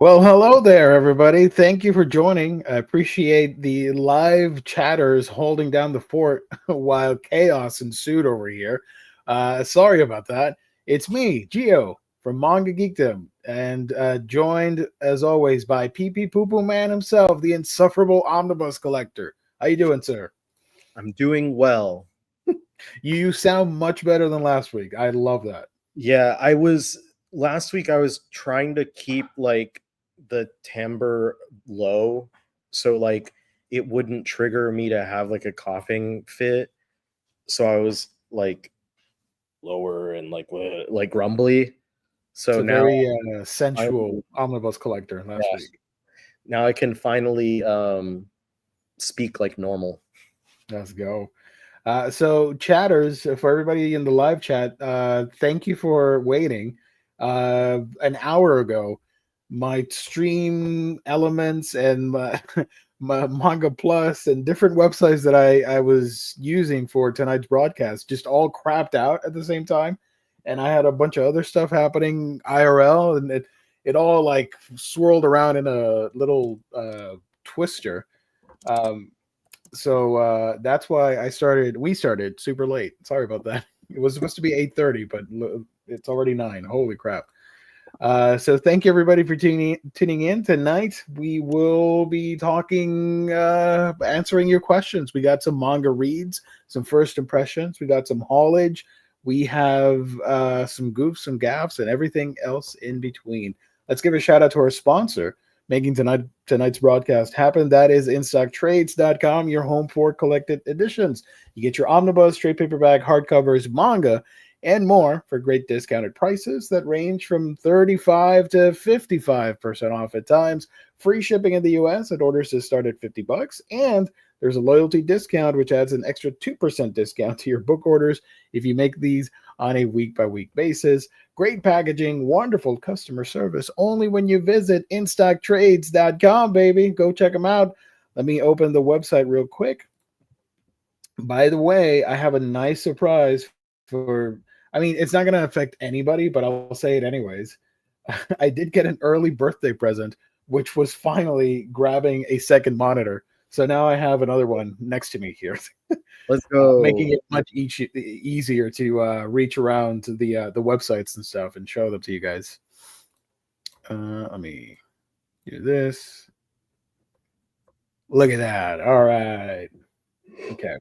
Well, hello there, everybody. Thank you for joining. I appreciate the live chatters holding down the fort while chaos ensued over here. Sorry about that. It's me, Gio, from Manga Geekdom, and joined, as always, by PP Poo Poo Man himself, the insufferable omnibus collector. How you doing, sir? I'm doing well. You sound much better than last week. I love that. Yeah, last week I was trying to keep like the timbre low so like it wouldn't trigger me to have like a coughing fit. So I was like lower and like grumbly. It's So a now very I sensual omnibus collector last yes, week. now I can finally speak like normal. Let's go. So, chatters, for everybody in the live chat, thank you for waiting. An hour ago, my stream elements and my, my Manga Plus and different websites that I was using for tonight's broadcast just all crapped out at the same time. And I had a bunch of other stuff happening IRL, and it all like swirled around in a little twister. Um, so that's why we started super late. Sorry about that. It was supposed to be 8:30, but it's already 9. Holy crap. So thank you everybody for tuning in tonight. We will be talking, answering your questions. We got some manga reads, some first impressions, we got some haulage, we have some goofs, some gaffs, and everything else in between. Let's give a shout out to our sponsor making tonight's broadcast happen. That is InStockTrades.com, your home for collected editions. You get your omnibus, trade paperback, hardcovers, manga, and more for great discounted prices that range from 35 to 55% off at times. Free shipping in the US at orders that start at $50. And there's a loyalty discount, which adds an extra 2% discount to your book orders if you make these on a week by week basis. Great packaging, wonderful customer service only when you visit InStockTrades.com, baby. Go check them out. Let me open the website real quick. By the way, I have a nice surprise it's not going to affect anybody, but I'll say it anyways. I did get an early birthday present, which was finally grabbing a second monitor. So now I have another one next to me here. Let's go. Making it much easier to reach around to the websites and stuff and show them to you guys. Let me do this. Look at that. All right. Okay.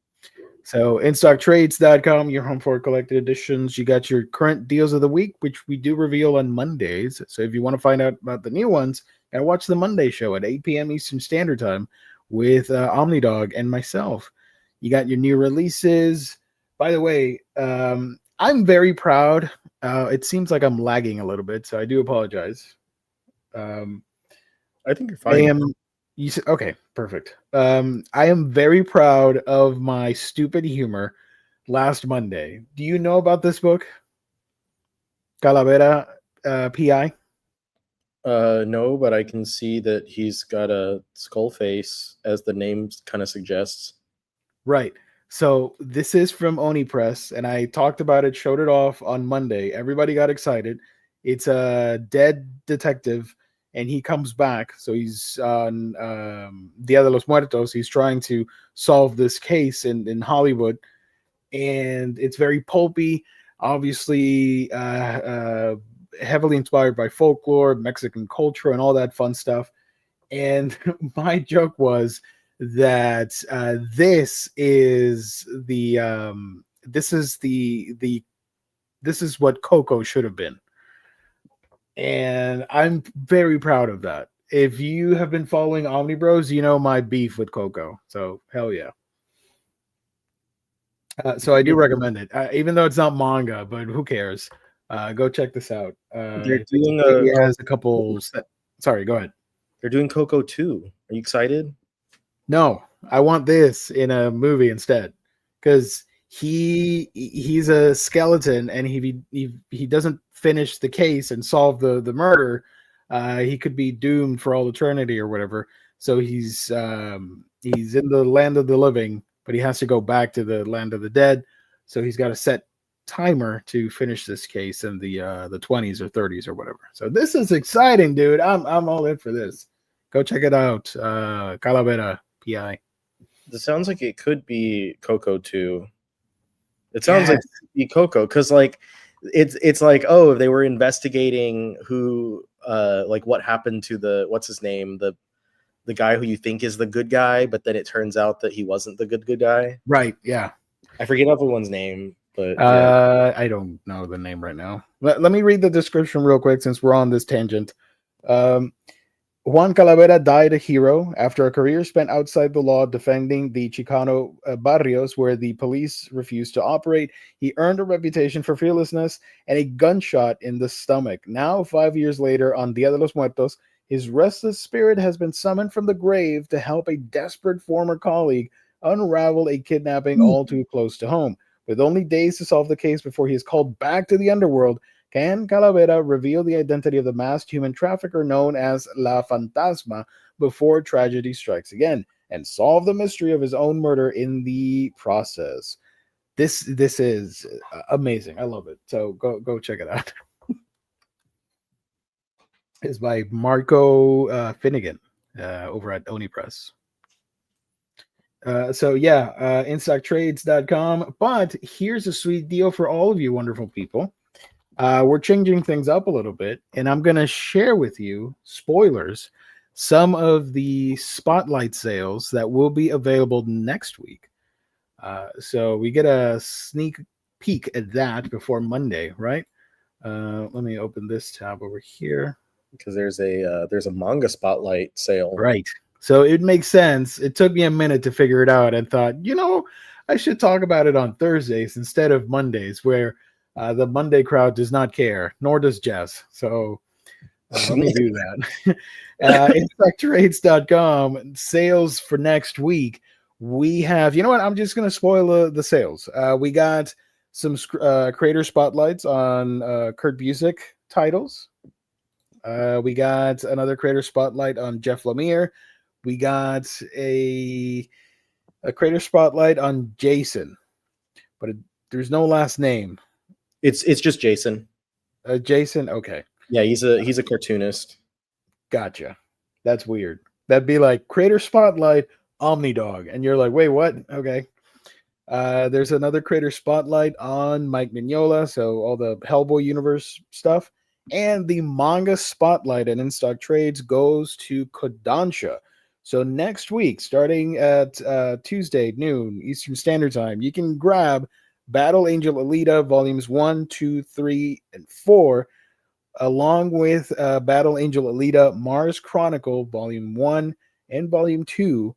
So InStockTrades.com, your home for collected editions. You got your current deals of the week, which we do reveal on Mondays. So if you want to find out about the new ones, gotta watch the Monday show at 8 p.m. Eastern Standard Time with Omnidog and myself. You got your new releases. By the way, I'm very proud. It seems like I'm lagging a little bit, so I do apologize. I think you're fine. Okay, perfect. I am very proud of my stupid humor last Monday. Do you know about this book? Calavera PI? No, but I can see that he's got a skull face, as the name kind of suggests. Right. So this is from Oni Press, and I talked about it, showed it off on Monday. Everybody got excited. It's a dead detective, and he comes back. So he's on Dia de los Muertos. He's trying to solve this case in Hollywood, and it's very pulpy, obviously heavily inspired by folklore, Mexican culture, and all that fun stuff. And my joke was that this is what Coco should have been, and I'm very proud of that. If you have been following Omnibros, you know my beef with Coco. So hell yeah. So I do recommend it, even though it's not manga, but who cares? Go check this out. They're doing it has a couple. Sorry, go ahead. They're doing Coco 2. Are you excited? No, I want this in a movie instead, because he's a skeleton, and he doesn't finish the case and solve the murder, he could be doomed for all eternity or whatever. So he's in the land of the living, but he has to go back to the land of the dead. So he's got to set timer to finish this case in the 20s or 30s or whatever. So this is exciting, dude. I'm all in for this. Go check it out. Calavera PI. This sounds like it could be Coco too. It sounds like it could be Coco because like it's like, oh, they were investigating who like what happened to the what's his name, the guy who you think is the good guy, but then it turns out that he wasn't the good guy. Right. Yeah. I forget everyone's name, but I don't know the name right now. Let me read the description real quick since we're on this tangent. Juan Calavera died a hero after a career spent outside the law defending the Chicano barrios where the police refused to operate. He earned a reputation for fearlessness and a gunshot in the stomach. Now, 5 years later, on Dia de los Muertos, his restless spirit has been summoned from the grave to help a desperate former colleague unravel a kidnapping all too close to home. With only days to solve the case before he is called back to the underworld, can Calavera reveal the identity of the masked human trafficker known as La Fantasma before tragedy strikes again, and solve the mystery of his own murder in the process? This is amazing. I love it. So go check it out. It's by Marco Finnegan over at Oni Press. InStockTrades.com. But here's a sweet deal for all of you wonderful people. We're changing things up a little bit, and I'm going to share with you, spoilers, some of the spotlight sales that will be available next week. So we get a sneak peek at that before Monday, right? Let me open this tab over here. Because there's a manga spotlight sale. Right. So it makes sense. It took me a minute to figure it out and thought, I should talk about it on Thursdays instead of Mondays, where the Monday crowd does not care, nor does Jess. So let me do that. InStockTrades.com, sales for next week. We have, you know what? I'm just going to spoil the sales. We got some creator spotlights on Kurt Busiek titles. We got another creator spotlight on Jeff Lemire. We got a creator spotlight on Jason, but there's no last name. It's just Jason. Jason, okay. Yeah, he's a cartoonist. Gotcha. That's weird. That'd be like creator spotlight Omnidog, and you're like, wait, what? Okay. There's another creator spotlight on Mike Mignola, so all the Hellboy universe stuff. And the manga spotlight at InStock Trades goes to Kodansha. So next week, starting at Tuesday, noon, Eastern Standard Time, you can grab Battle Angel Alita Volumes 1, 2, 3, and 4, along with Battle Angel Alita Mars Chronicle Volume 1 and Volume 2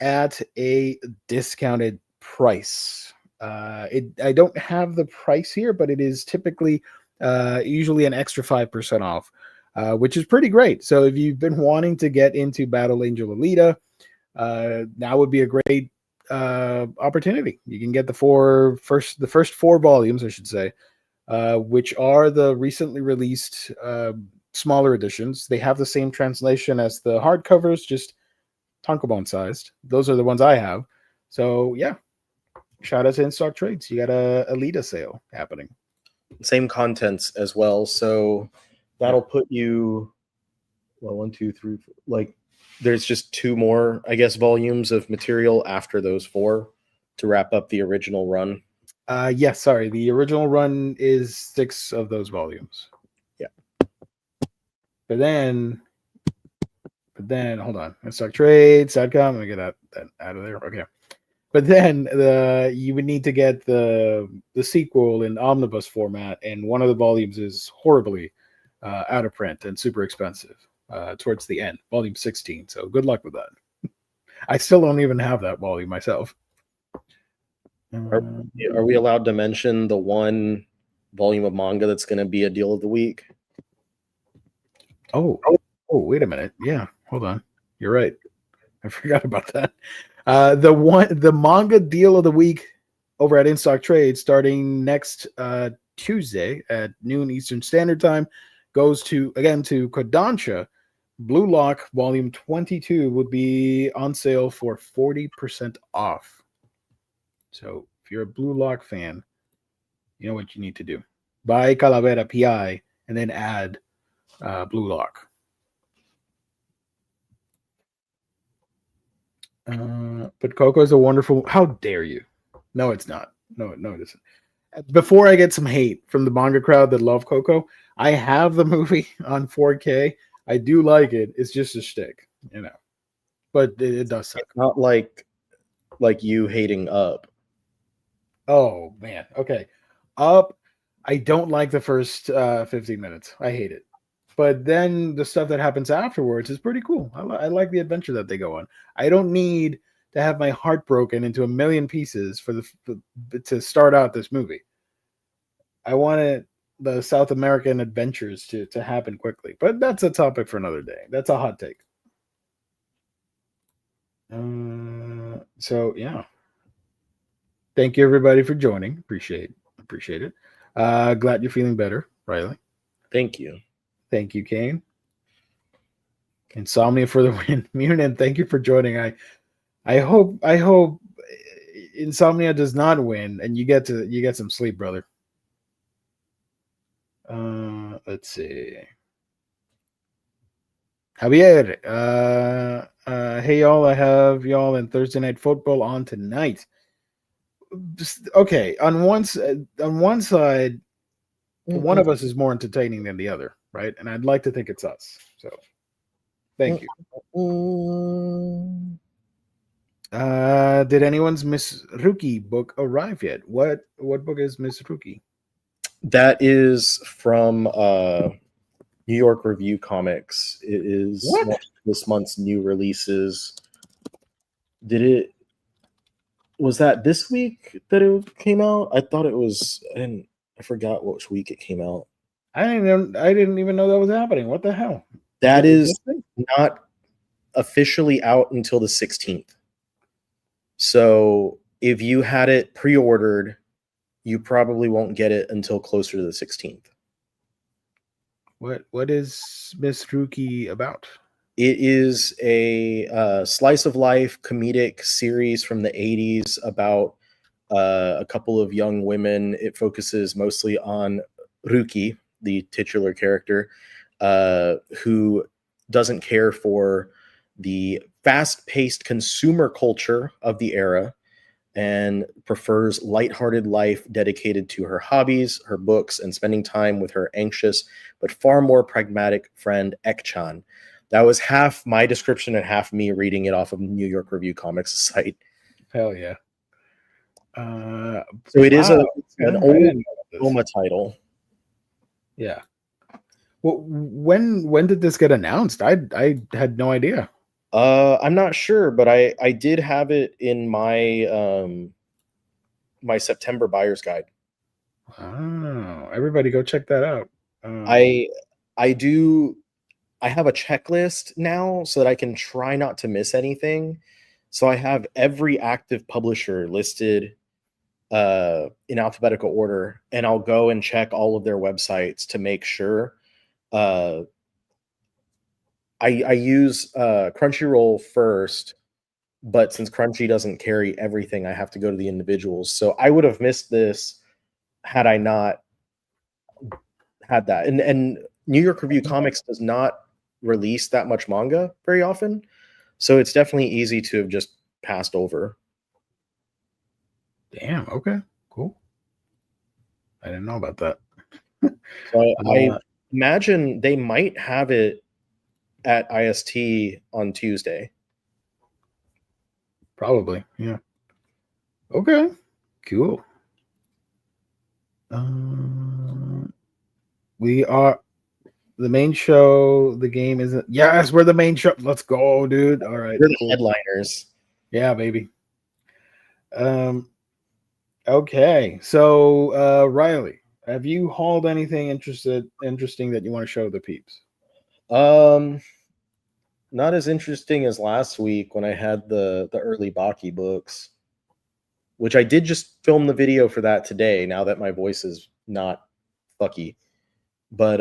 at a discounted price. I don't have the price here, but it is typically usually an extra 5% off, which is pretty great. So if you've been wanting to get into Battle Angel Alita, now would be a great opportunity. You can get the first four volumes, I should say, which are the recently released smaller editions. They have the same translation as the hardcovers, just tankobon sized. Those are the ones I have. So yeah, shout out to InStock Trades. You got a Alita sale happening. Same contents as well. So that'll put you, well, 1, 2, 3, 4, like there's just 2 more, I guess, volumes of material after those 4 to wrap up the original run. Yes, sorry. The original run is 6 of those volumes. Yeah. But then hold on. InStockTrades.com. Let me get that out of there. Okay. But then you would need to get the sequel in omnibus format, and one of the volumes is horribly out of print and super expensive towards the end, volume 16. So good luck with that. I still don't even have that volume myself. Are we allowed to mention the one volume of manga that's going to be a deal of the week? Oh, wait a minute. Yeah, hold on. You're right. I forgot about that. The manga deal of the week over at InStock Trade, starting next Tuesday at noon Eastern Standard Time, goes to Kodansha. Blue Lock Volume 22 would be on sale for 40% off. So if you're a Blue Lock fan, You know what you need to do. Buy Calavera PI and then add Blue Lock. But Coco is a wonderful. How dare you? No, it's not. No, it isn't. Before I get some hate from the manga crowd that love Coco, I have the movie on 4K. I do like it. It's just a shtick, But it does suck. It's not like you hating Up. Oh man. Okay. Up. I don't like the first 15 minutes. I hate it. But then the stuff that happens afterwards is pretty cool. I like the adventure that they go on. I don't need to have my heart broken into a million pieces to start out this movie. I wanted the South American adventures to happen quickly, but that's a topic for another day. That's a hot take. So yeah, thank you everybody for joining. Appreciate it. Glad you're feeling better, Riley. Thank you. Thank you, Kane. Insomnia for the win. Munin, thank you for joining. I hope Insomnia does not win and you get some sleep, brother. Let's see. Javier, hey y'all, I have y'all in Thursday Night Football on tonight. Okay, on one side, one of us is more entertaining than the other, right? And I'd like to think it's us. So, thank you. Did anyone's Miss Ruki book arrive yet? What book is Miss Ruki? That is from New York Review Comics. It is one of this month's new releases. Was that this week that it came out? I thought it was. I forgot which week it came out. I didn't even know that was happening. What the hell? That is not officially out until the 16th. So if you had it pre-ordered, you probably won't get it until closer to the 16th. What is Miss Ruki about? It is a slice of life comedic series from the 80s about a couple of young women. It focuses mostly on Ruki, the titular character, who doesn't care for the fast-paced consumer culture of the era and prefers lighthearted life dedicated to her hobbies, her books, and spending time with her anxious but far more pragmatic friend Ek-chan. That was half my description and half me reading it off of New York Review Comics site. Hell yeah. So it is an old Roma title. Yeah. Well, when did this get announced? I had no idea. I'm not sure, but I did have it in my my September buyer's guide. Oh, everybody go check that out. I have a checklist now so that I can try not to miss anything. So I have every active publisher listed in alphabetical order, and I'll go and check all of their websites to make sure. I use Crunchyroll first, but since Crunchy doesn't carry everything, I have to go to the individuals. So I would have missed this had I not had that. And New York Review Comics does not release that much manga very often, so it's definitely easy to have just passed over. Damn. Okay. Cool. I didn't know about that. So I imagine they might have it at IST on Tuesday. Probably. Yeah. Okay. Cool. We are the main show. The game isn't. Yes, we're the main show. Let's go, dude. All right. We're the headliners. Yeah, baby. Okay. So, Riley, have you hauled anything interesting that you want to show the peeps? Not as interesting as last week when I had the early Baki books, which I did just film the video for that today, now that my voice is not fucky. But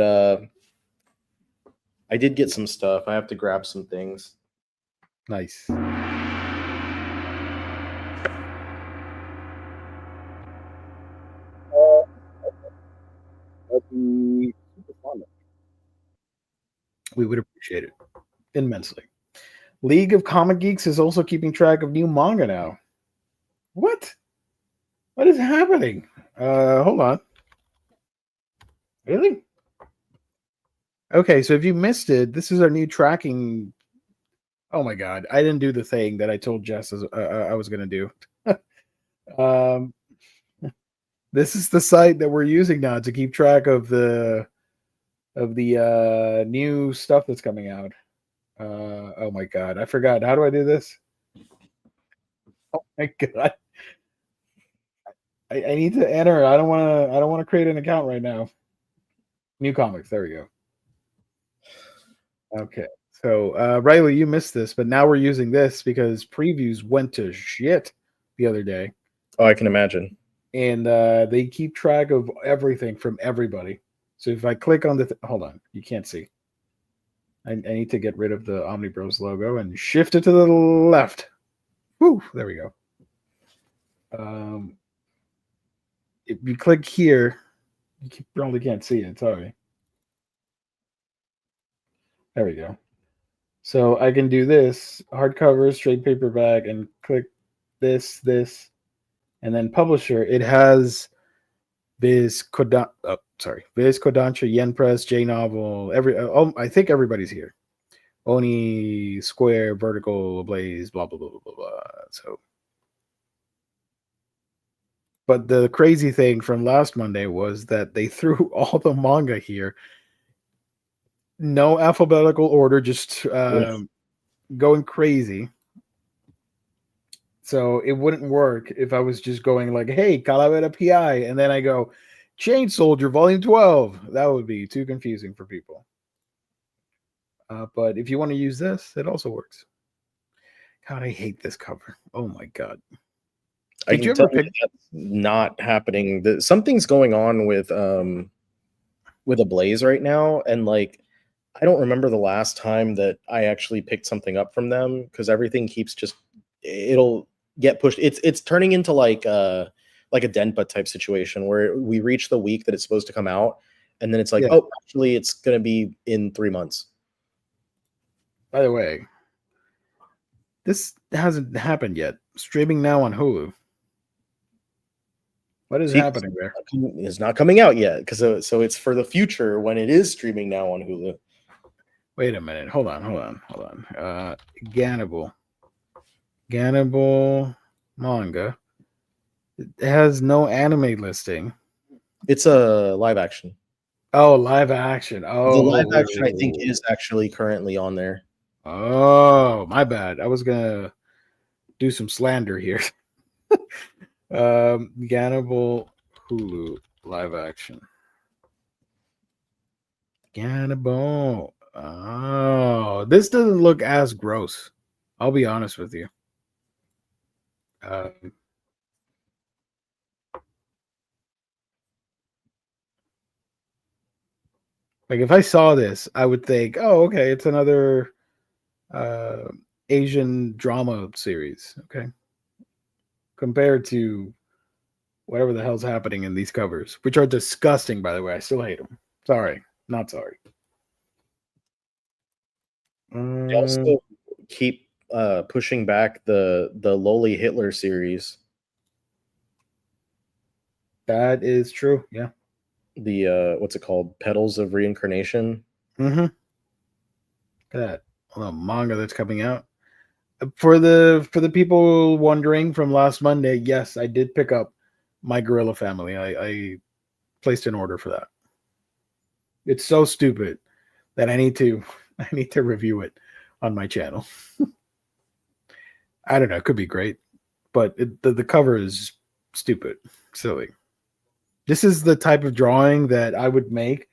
I did get some stuff. I have to grab some things. Nice. We would appreciate it immensely. League of Comic Geeks is also keeping track of new manga now. What? What is happening? Hold on. Really? Okay, so if you missed it, this is our new tracking. Oh my god, I didn't do the thing that I told Jess I was going to do. um, this is the site that we're using now to keep track of the new stuff that's coming out. Oh my god, I forgot. How do I do this? Oh my god. I need to enter. I don't want to create an account right now. New comics. There we go. Okay. So Riley, you missed this, but now we're using this because previews went to shit the other day. Oh, I can imagine. And they keep track of everything from everybody. So if I click on the hold on, you can't see. I need to get rid of the Omnibros logo and shift it to the left. Woo, there we go. If you click here, you probably can't see it. Sorry. There we go. So I can do this hardcover, straight paperback, and click this, and then publisher. It has Viz Kodansha, Yen Press, J Novel. I think everybody's here. Oni, Square, Vertical, Blaze, blah blah blah blah blah blah. So, but the crazy thing from last Monday was that they threw all the manga here. No alphabetical order, just going crazy. So it wouldn't work if I was just going like, hey, Calavera PI, and then I go, Chain Soldier, Volume 12. That would be too confusing for people. But if you want to use this, it also works. God, I hate this cover. Oh my god. Did you ever pick that's not happening? Something's going on with a Blaze right now, and like I don't remember the last time that I actually picked something up from them because everything keeps it'll get pushed. It's turning into like a Denpa type situation where we reach the week that it's supposed to come out, and then it's like, oh, actually, it's going to be in 3 months. By the way, this hasn't happened yet. Streaming now on Hulu. What is happening there? It's not coming out yet because so it's for the future when it is streaming now on Hulu. Wait a minute. Hold on. Gannibal manga. It has no anime listing. It's a live action. Oh, live action. Oh, the live action I think is actually currently on there. Oh, my bad. I was gonna do some slander here. Gannibal Hulu live action. Gannibal. Oh, this doesn't look as gross. I'll be honest with you. Like if I saw this, I would think, oh, okay, it's another Asian drama series. Okay. Compared to whatever the hell's happening in these covers, which are disgusting, by the way. I still hate them. Sorry. Not sorry. They also keep pushing back the Lowly Hitler series. That is true. Yeah. The what's it called? Petals of Reincarnation. Mm-hmm. That manga that's coming out. For the people wondering from last Monday, yes, I did pick up My Gorilla Family. I placed an order for that. It's so stupid that I need to review it on my channel. I don't know. It could be great, but the cover is stupid, silly. This is the type of drawing that I would make,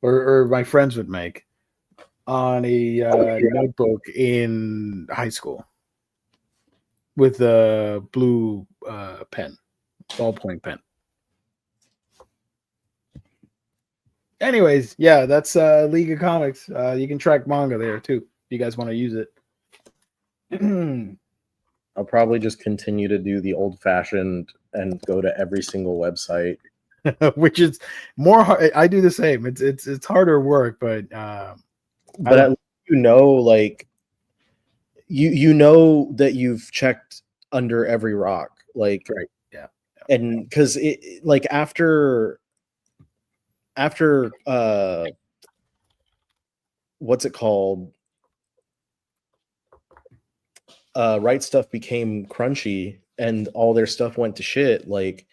or my friends would make, on a notebook in high school with a blue pen, ballpoint pen. Anyways, yeah, that's League of Comics. You can track manga there too if you guys want to use it. I'll probably just continue to do the old-fashioned and go to every single website, which is more hard. I do the same. It's harder work, but but at least you know, like you know that you've checked under every rock, like right, yeah. and because it like after what's it called, Right Stuff became Crunchy and all their stuff went to shit, like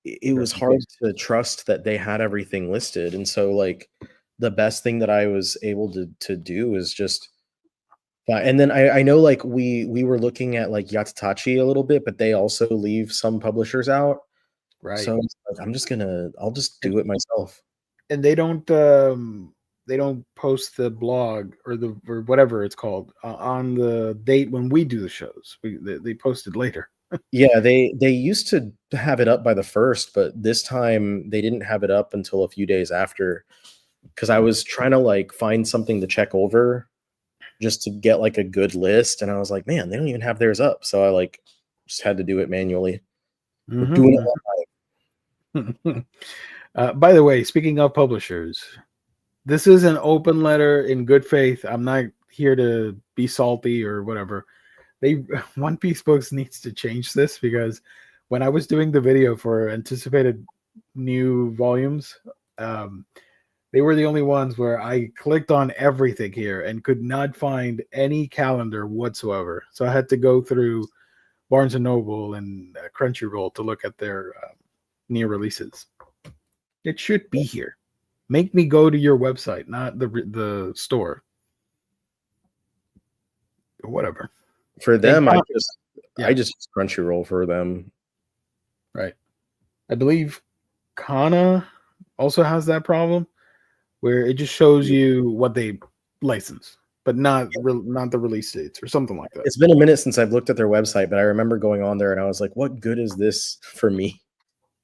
it was hard to trust that they had everything listed. And so like the best thing that I was able to do is just and then I know like we were looking at like Yatatachi a little bit, but they also leave some publishers out. Right. So like, I'll just do it myself. And they don't post the blog or whatever it's called on the date when we do the shows. They post it later. Yeah, they used to have it up by the 1st, but this time they didn't have it up until a few days after, because I was trying to like find something to check over just to get like a good list, and I was like, man, they don't even have theirs up, so I like just had to do it manually. We're doing it live. By the way, speaking of publishers, this is an open letter in good faith. I'm not here to be salty or whatever. One Piece Books needs to change this, because when I was doing the video for anticipated new volumes, they were the only ones where I clicked on everything here and could not find any calendar whatsoever. So I had to go through Barnes and Noble and Crunchyroll to look at their new releases. It should be here. Make me go to your website, not the store. Or whatever. For them, I just use Crunchyroll for them. Right. I believe Kana also has that problem, where it just shows you what they license, but not the release dates or something like that. It's been a minute since I've looked at their website, but I remember going on there and I was like, what good is this for me?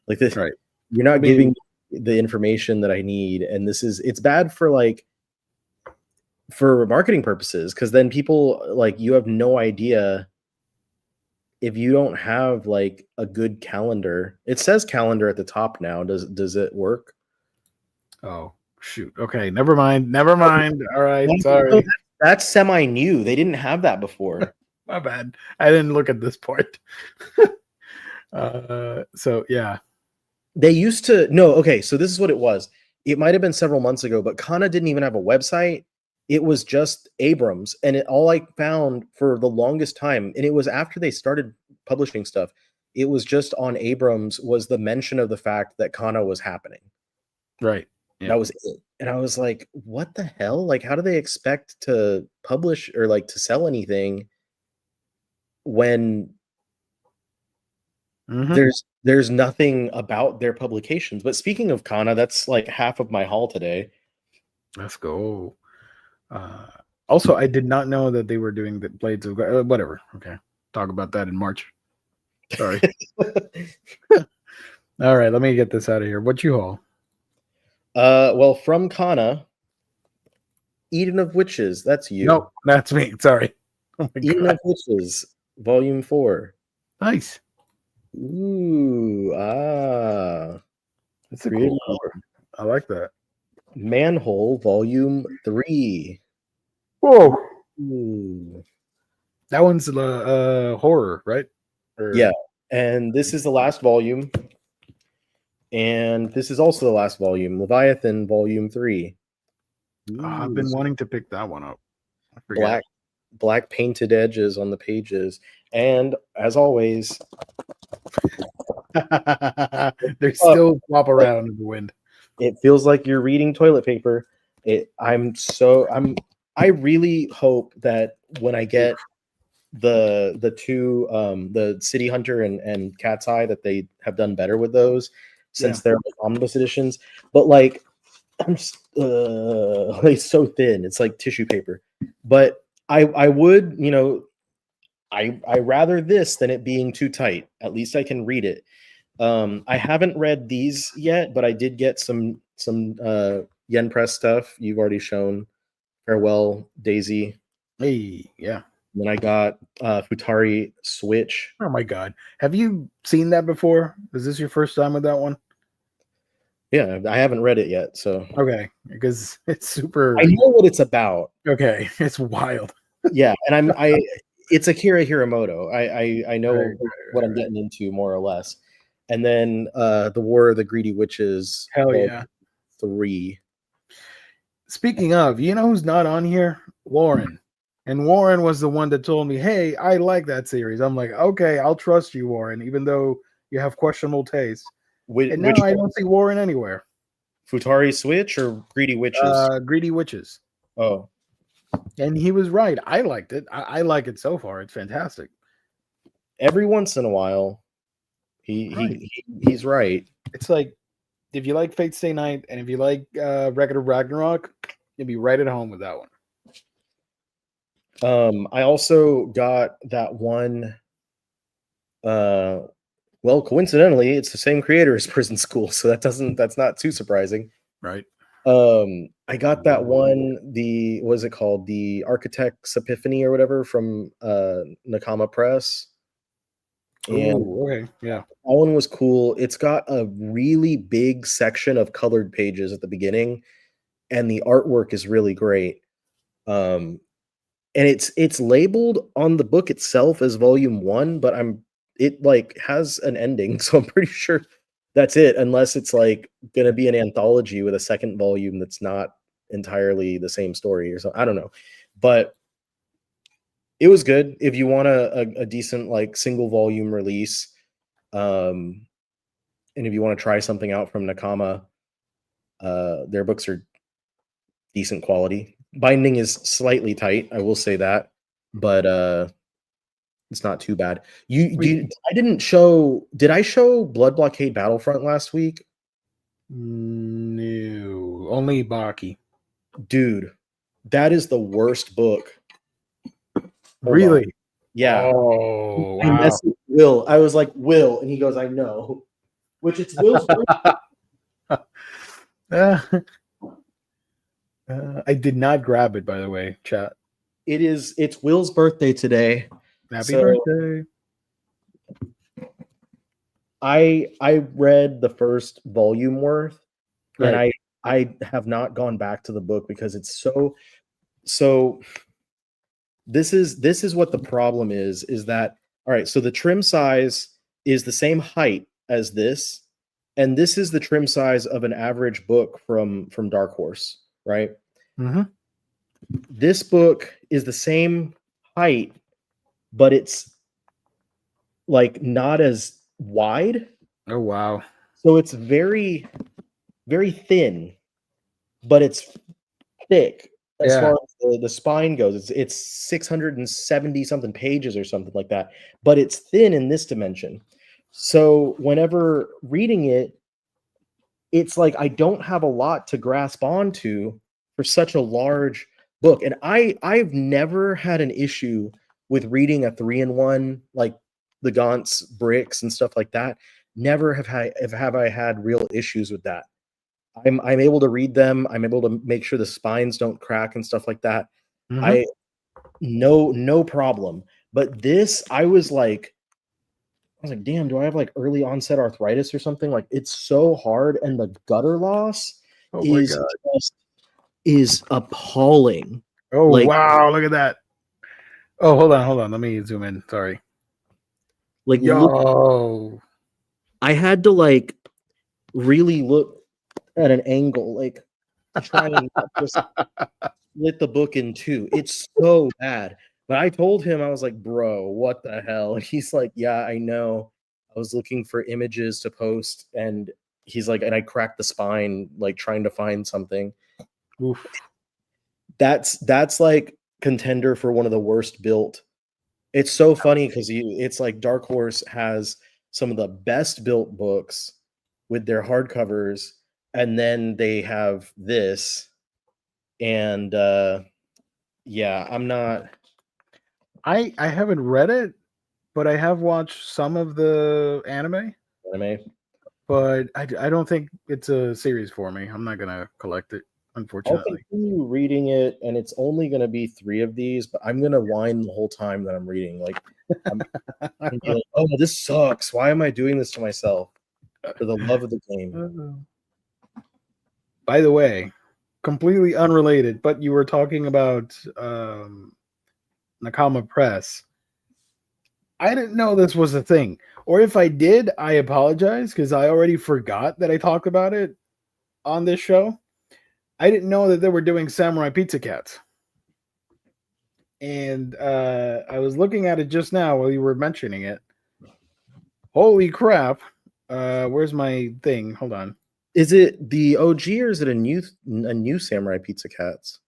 Like this, right. You're not giving me the information that I need. And it's bad for like, for marketing purposes, because then people like, you have no idea if you don't have like a good calendar. It says calendar at the top now. Does it work? Oh shoot. Okay, never mind. All right, sorry. That's semi new. They didn't have that before. My bad. I didn't look at this part. So yeah. They used to okay, so this is what it was. It might have been several months ago, but Kana didn't even have a website. It was just Abrams, and all I found for the longest time, and it was after they started publishing stuff, it was just on Abrams was the mention of the fact that Kana was happening. Right. Yeah. That was it. And I was like, what the hell? Like, how do they expect to publish or like to sell anything when there's nothing about their publications? But speaking of Kana, that's like half of my haul today. Let's go. Also, I did not know that they were doing the Blades of whatever. Okay, talk about that in March. Sorry. All right, let me get this out of here. What you haul? Well, from Kana, Eden of Witches. That's you. Nope, that's me. Sorry. Oh Eden of Witches, Volume 4. Nice. Ooh, that's a cool cover. I like that. Manhole, Volume 3. Whoa. Ooh. That one's horror, right? Yeah, and this is the last volume. And this is also the last volume, Leviathan, Volume 3. I've been wanting to pick that one up. Black painted edges on the pages. And as always, they still flop around in the wind. It feels like you're reading toilet paper. I really hope that when I get the two the City Hunter and Cat's Eye, that they have done better with those, since they're like omnibus editions. But like it's so thin, it's like tissue paper. But I would, I rather this than it being too tight. At least I can read it. I haven't read these yet, but I did get some Yen Press stuff. You've already shown Farewell Daisy. Hey, yeah. And then I got Futari Switch. Oh my god. Have you seen that before? Is this your first time with that one? Yeah, I haven't read it yet, so Okay, because it's super. I know what it's about. Okay, it's wild. Yeah, and it's Akira Hiramoto. I know Right, what I'm getting into more or less. And then the War of the Greedy Witches. Hell yeah. 3. Speaking of, you know who's not on here? Warren. And Warren was the one that told me, "Hey, I like that series." I'm like, "Okay, I'll trust you, Warren, even though you have questionable taste." Which And now I don't see Warren anywhere. Futari Switch or Greedy Witches? Greedy Witches. Oh, And he was right. I liked it. I like it so far. It's fantastic. every once in a while, he's right. It's like if you like Fate Stay Night and if you like Record of Ragnarok, you'll be right at home with that one. I also got that one. Well, coincidentally, it's the same creator as Prison School, so that's not too surprising. Right. I got that one, what is it called? The Architect's Epiphany or whatever from Nakama Press. And Ooh, okay. Yeah. that one was cool. It's got a really big section of colored pages at the beginning, and the artwork is really great. And it's labeled on the book itself as volume 1, but it like has an ending, so I'm pretty sure that's it, unless it's like gonna be an anthology with a second volume that's not entirely the same story or something. I don't know. But it was good if you want a decent like single volume release. And if you want to try something out from Nakama, their books are decent quality. Binding is slightly tight, I will say that, but it's not too bad. Did I show Blood Blockade Battlefront last week? No, only Baki. Dude, that is the worst book. Really? Yeah. Oh, I wow. messaged Will. I was like, Will, and he goes, I know. Which it's Will's I did not grab it, by the way, chat. It's Will's birthday today. Happy birthday. I read the first volume worth, Right. and I have not gone back to the book because it's so this is what the problem is that all right, so the trim size is the same height as this, and this is the trim size of an average book from Dark Horse, right? Mm-hmm. This book is the same height, but it's like not as wide. Oh, wow. So it's very, very thin, but it's thick as far as the spine goes. It's 670 something pages or something like that, but it's thin in this dimension. So whenever reading it, it's like I don't have a lot to grasp onto for such a large book. And I've never had an issue with reading a 3-in-1 like the Gaunt's bricks and stuff like that. Never have I had real issues with that. I'm able to read them. I'm able to make sure the spines don't crack and stuff like that. Mm-hmm. No problem. But this, I was like, damn, do I have like early onset arthritis or something? Like it's so hard, and the gutter loss is appalling. Oh, like, wow, look at that. Oh, hold on. Let me zoom in. Sorry. Like, yo, I had to like really look at an angle, like to try and just split the book in two. It's so bad. But I told him, I was like, bro, what the hell? And he's like, yeah, I know. I was looking for images to post, and he's like, and I cracked the spine, like trying to find something. Oof. That's like contender for one of the worst built. It's so funny because it's like Dark Horse has some of the best built books with their hardcovers, and then they have this, and yeah, I'm not. I haven't read it, but I have watched some of the anime. But I don't think it's a series for me. I'm not gonna collect it, unfortunately. I'll continue reading it, and it's only gonna be 3 of these, but I'm gonna whine the whole time that I'm reading. Like, I'm like, oh, this sucks. Why am I doing this to myself? For the love of the game. By the way, completely unrelated, but you were talking about Nakama Press. I didn't know this was a thing. Or if I did, I apologize because I already forgot that I talked about it on this show. I didn't know that they were doing Samurai Pizza Cats. And I was looking at it just now while you were mentioning it. Holy crap. Where's my thing? Hold on. Is it the OG or is it a new Samurai Pizza Cats?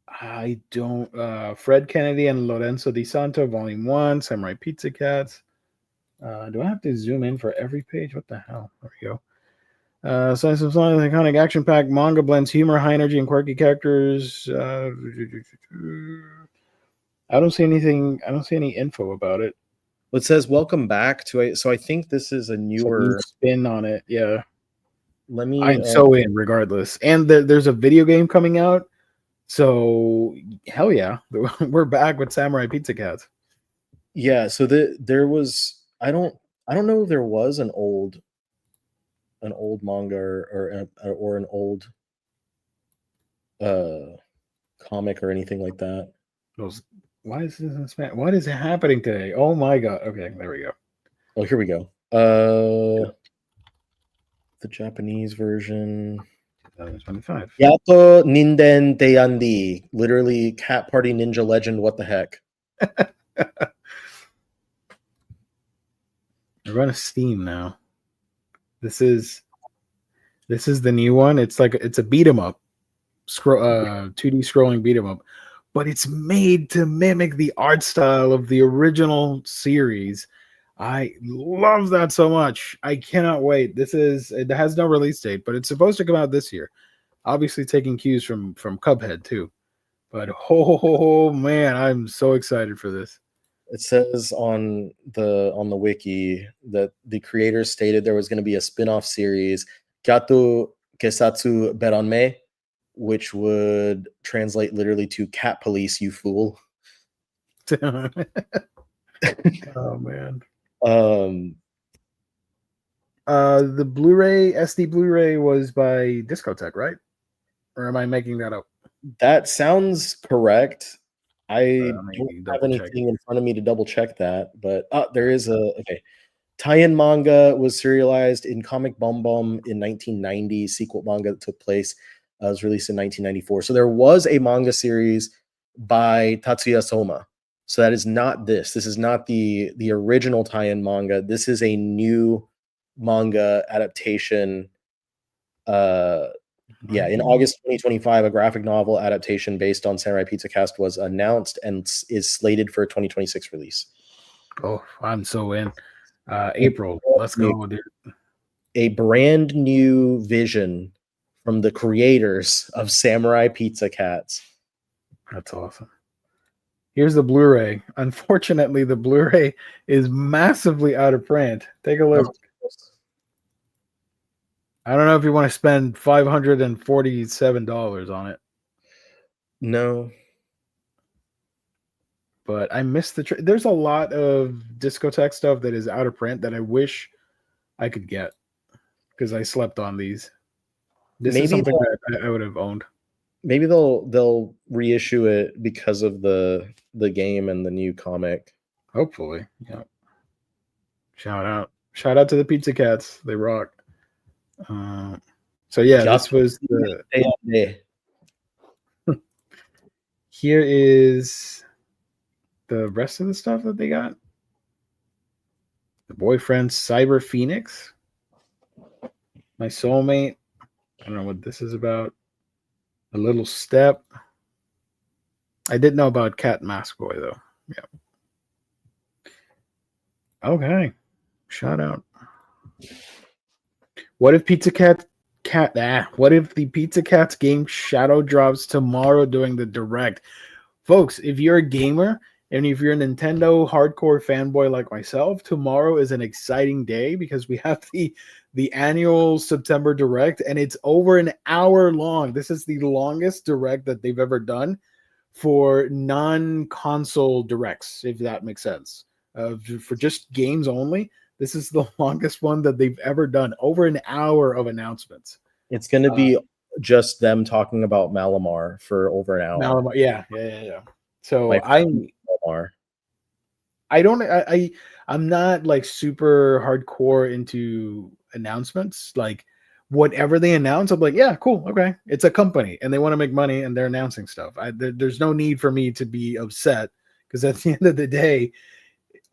I don't. Fred Kennedy and Lorenzo Di Santo, Volume 1, Samurai Pizza Cats. Do I have to zoom in for every page? What the hell? There we go. Science of Science, iconic action-packed manga blends humor, high energy, and quirky characters. I don't see anything. I don't see any info about it. It says welcome back to it. So I think this is a newer spin on it. Yeah. Let me. I'm so in regardless. And there's a video game coming out. So hell yeah, we're back with Samurai Pizza Cats. Yeah. So there was. I don't know if there was an old manga or an old comic or anything like that. Why is this in Spanish? What is happening today? Oh my god. Okay, there we go. Oh, here we go. The Japanese version. 2025. Yato Ninden Deyandi. Literally Cat Party Ninja Legend. What the heck? We're going to Steam now. This is the new one. It's a beat 'em up. 2D scrolling beat 'em up. But it's made to mimic the art style of the original series. I love that so much. I cannot wait. It has no release date, but it's supposed to come out this year. Obviously taking cues from Cuphead too. But oh man, I'm so excited for this. It says on the wiki that the creators stated there was going to be a spin-off series, Gato Kesatsu Beranme, which would translate literally to Cat Police, you fool. Oh man. The Blu-ray, SD Blu-ray was by Discotech, right? Or am I making that up? That sounds correct. I don't have anything in front of me to double check that, but there is okay. Tie-in manga was serialized in Comic Bom Bom in 1990. Sequel manga that took place was released in 1994. So there was a manga series by Tatsuya Soma. So that is not this. This is not the original tie-in manga. This is a new manga adaptation. Yeah, in August 2025, a graphic novel adaptation based on Samurai Pizza Cast was announced and is slated for a 2026 release. Oh, I'm so in. April, let's go, dude. A brand new vision from the creators of Samurai Pizza Cats. That's awesome. Here's the Blu-ray. Unfortunately, the Blu-ray is massively out of print. Take a look. I don't know if you want to spend $547 on it. No. But I missed there's a lot of Discotech stuff that is out of print that I wish I could get because I slept on these. This is something that I would have owned. Maybe they'll reissue it because of the game and the new comic. Hopefully. Yeah. Shout out to the Pizza Cats. They rock. So yeah, this was the. Here is the rest of the stuff that they got. The Boyfriend, Cyber Phoenix, My Soulmate. I don't know what this is about. A Little Step. I did know about Cat Mask Boy though. Yeah. Okay. Shout out. What if what if the Pizza Cats game shadow drops tomorrow during the direct? Folks, if you're a gamer and if you're a Nintendo hardcore fanboy like myself, tomorrow is an exciting day because we have the annual September direct and it's over an hour long. This is the longest direct that they've ever done for non-console directs, if that makes sense. For just games only. This is the longest one that they've ever done. Over an hour of announcements. It's going to be just them talking about Malamar for over an hour. Malamar, yeah. So My Malamar. I'm not like super hardcore into announcements. Like whatever they announce, I'm like, yeah, cool, okay. It's a company and they want to make money and they're announcing stuff. There's no need for me to be upset because at the end of the day,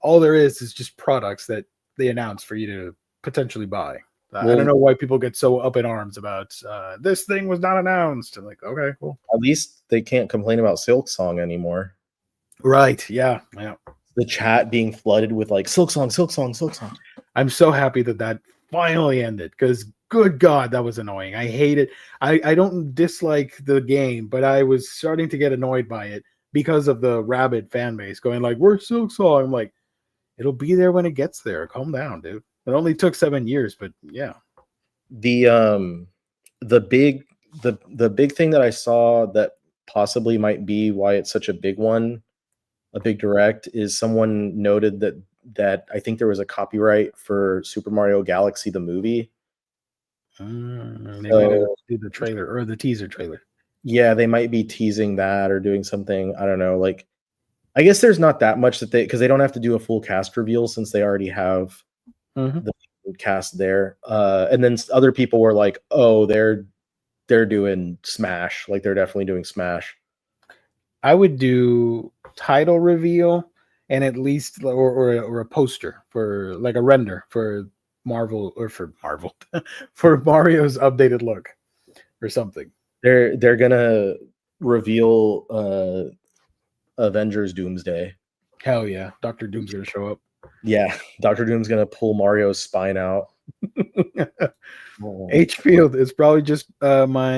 all there is just products that they announce for you to potentially buy. I don't know why people get so up in arms about this thing was not announced. I'm like, okay, cool. At least they can't complain about Silk Song anymore. Right? Yeah. The chat being flooded with like Silk Song. I'm so happy that finally ended because good God, that was annoying. I hate it. I don't dislike the game, but I was starting to get annoyed by it because of the rabid fan base going like, "Where's Silk Song?" I'm like, it'll be there when it gets there. Calm down, dude. It only took 7 years, but yeah. The big thing that I saw that possibly might be why it's such a big one, a big direct, is someone noted that I think there was a copyright for Super Mario Galaxy the movie. They might have do the trailer or the teaser trailer. Yeah, they might be teasing that or doing something. I don't know. Like, I guess there's not that much that because they don't have to do a full cast reveal since they already have the cast there. And then other people were like, "Oh, they're doing Smash. Like, they're definitely doing Smash." I would do title reveal and at least or a poster for like a render for Marvel for Mario's updated look or something. They're gonna reveal Avengers Doomsday. Hell yeah, Dr. Doom's gonna show up. Yeah, Dr. Doom's gonna pull Mario's spine out. H Field is probably just my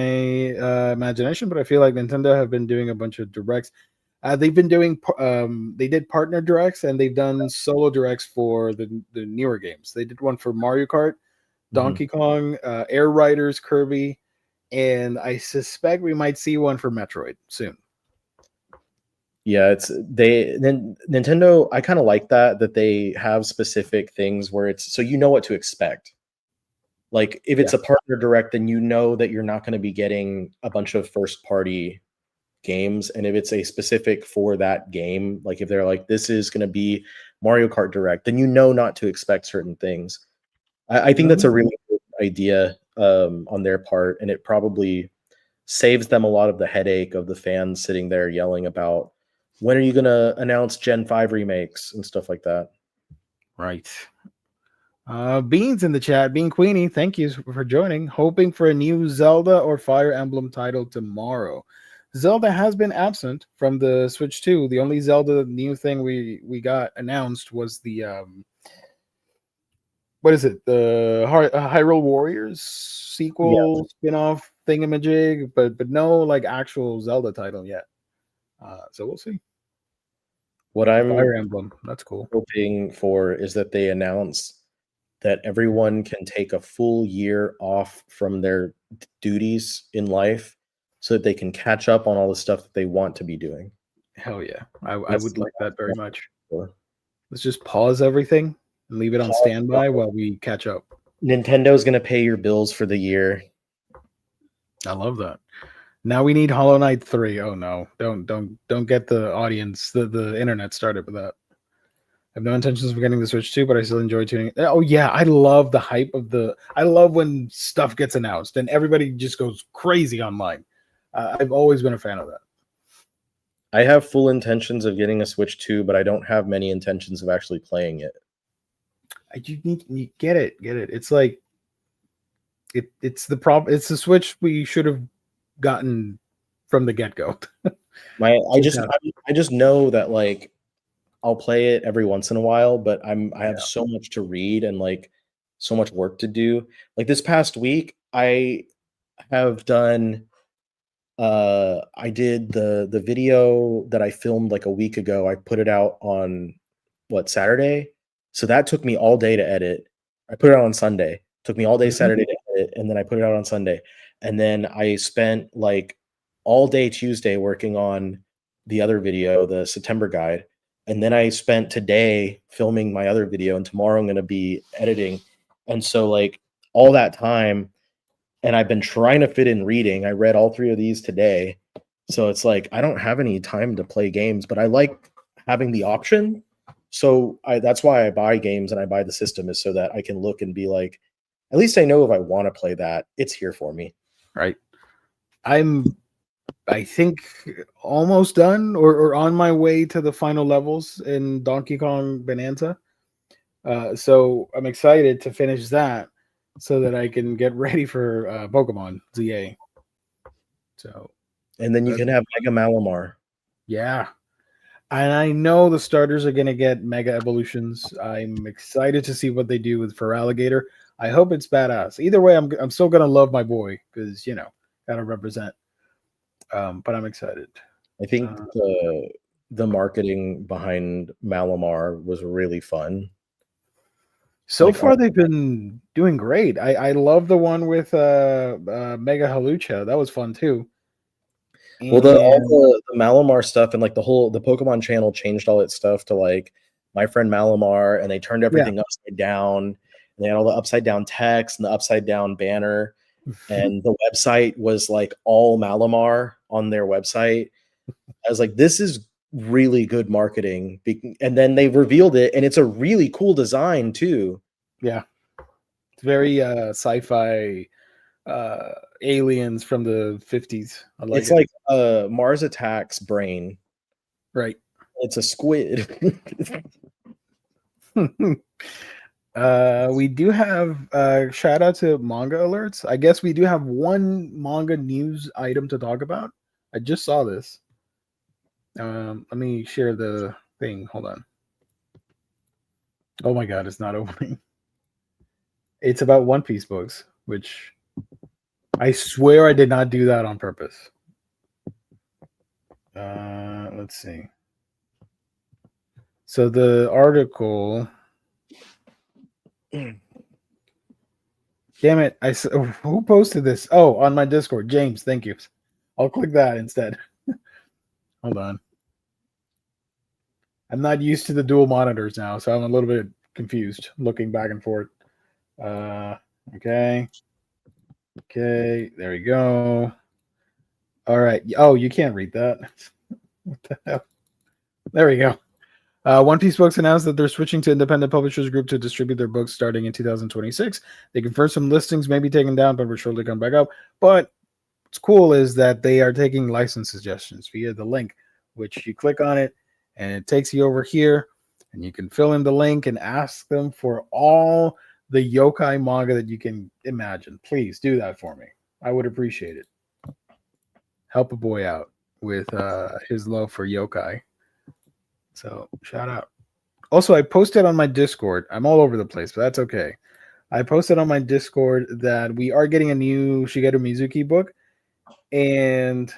imagination, but I feel like Nintendo have been doing a bunch of directs. They've been doing they did partner directs and they've done solo directs for the newer games. They did one for Mario Kart, Donkey Kong, Air Riders, Kirby, and I suspect we might see one for Metroid soon. Yeah, Nintendo, I kind of like that they have specific things where it's so you know what to expect. Like if it's a partner direct, then you know that you're not going to be getting a bunch of first party games. And if it's a specific for that game, like if they're like, this is going to be Mario Kart Direct, then you know not to expect certain things. I think that's a really good idea on their part. And it probably saves them a lot of the headache of the fans sitting there yelling about, when are you going to announce Gen 5 remakes and stuff like that? Right. Beans in the chat. Bean Queenie, thank you for joining. Hoping for a new Zelda or Fire Emblem title tomorrow. Zelda has been absent from the Switch 2. The only Zelda new thing we got announced was the what is it? The Hyrule Warriors sequel spin-off thingamajig, but no like actual Zelda title yet. So we'll see. What I'm Fire Emblem, that's cool. Hoping for is that they announce that everyone can take a full year off from their duties in life so that they can catch up on all the stuff that they want to be doing. Hell yeah. I would like that very much. Let's just pause everything and leave it on standby while we catch up. Nintendo's going to pay your bills for the year. I love that. Now we need Hollow Knight 3. Oh no. Don't get the audience, the internet started with that. I have no intentions of getting the Switch 2, but I still enjoy tuning. Oh yeah, I love the hype of I love when stuff gets announced and everybody just goes crazy online. I've always been a fan of that. I have full intentions of getting a Switch 2, but I don't have many intentions of actually playing it. You get it. It's like it's the problem. It's the Switch we should have gotten from the get-go. I just know that like I'll play it every once in a while, but I have so much to read and like so much work to do. Like this past week, I have done I did the video that I filmed like a week ago. I put it out on Saturday. So that took me all day to edit. I put it out on Sunday. Took me all day Saturday to edit, and then I put it out on Sunday. And then I spent like all day Tuesday working on the other video, the September guide. And then I spent today filming my other video, and tomorrow I'm going to be editing. And so like all that time, and I've been trying to fit in reading. I read all 3 of these today. So it's like I don't have any time to play games, but I like having the option. So that's why I buy games and I buy the system, is so that I can look and be like, at least I know if I want to play that, it's here for me. Right. I think almost done or on my way to the final levels in Donkey Kong Bonanza. So I'm excited to finish that so that I can get ready for Pokemon ZA. So, and then you can have Mega Malamar. Yeah. And I know the starters are going to get Mega Evolutions. I'm excited to see what they do with Feraligatr. I hope it's badass. Either way, I'm still going to love my boy because, gotta represent. But I'm excited. I think the marketing behind Malamar was really fun. So far, they've been doing great. I love the one with Mega Halucha. That was fun too. Well, all the Malamar stuff and like the Pokemon channel changed all its stuff to like My Friend Malamar, and they turned everything upside down. And they had all the upside down text and the upside down banner, and the website was like all Malamar on their website. I was like, this is really good marketing. And then they revealed it, and it's a really cool design too. Yeah, it's very sci-fi. Aliens from the 50s. It's like Mars Attacks brain. Right. It's a squid. We do have shout out to manga alerts. I guess we do have one manga news item to talk about. I just saw this. Let me share the thing. Hold on. Oh my god, it's not opening. It's about One Piece books, which I swear I did not do that on purpose. Let's see. So the article. Damn it! Who posted this? Oh, on my Discord, James. Thank you. I'll click that instead. Hold on. I'm not used to the dual monitors now, so I'm a little bit confused looking back and forth. Okay. Okay, there we go. All right. Oh, you can't read that. What the hell? There we go. One Piece Books announced that they're switching to independent publishers group to distribute their books starting in 2026. They confirmed some listings may be taken down, but will surely come back up. But what's cool is that they are taking license suggestions via the link, which you click on it, and it takes you over here, and you can fill in the link and ask them for all the yokai manga that you can imagine. Please do that for me. I would appreciate it. Help a boy out with his love for yokai. So shout out. Also, I posted on my Discord. I'm all over the place, but that's okay. I posted on my Discord that we are getting a new Shigeru Mizuki book, and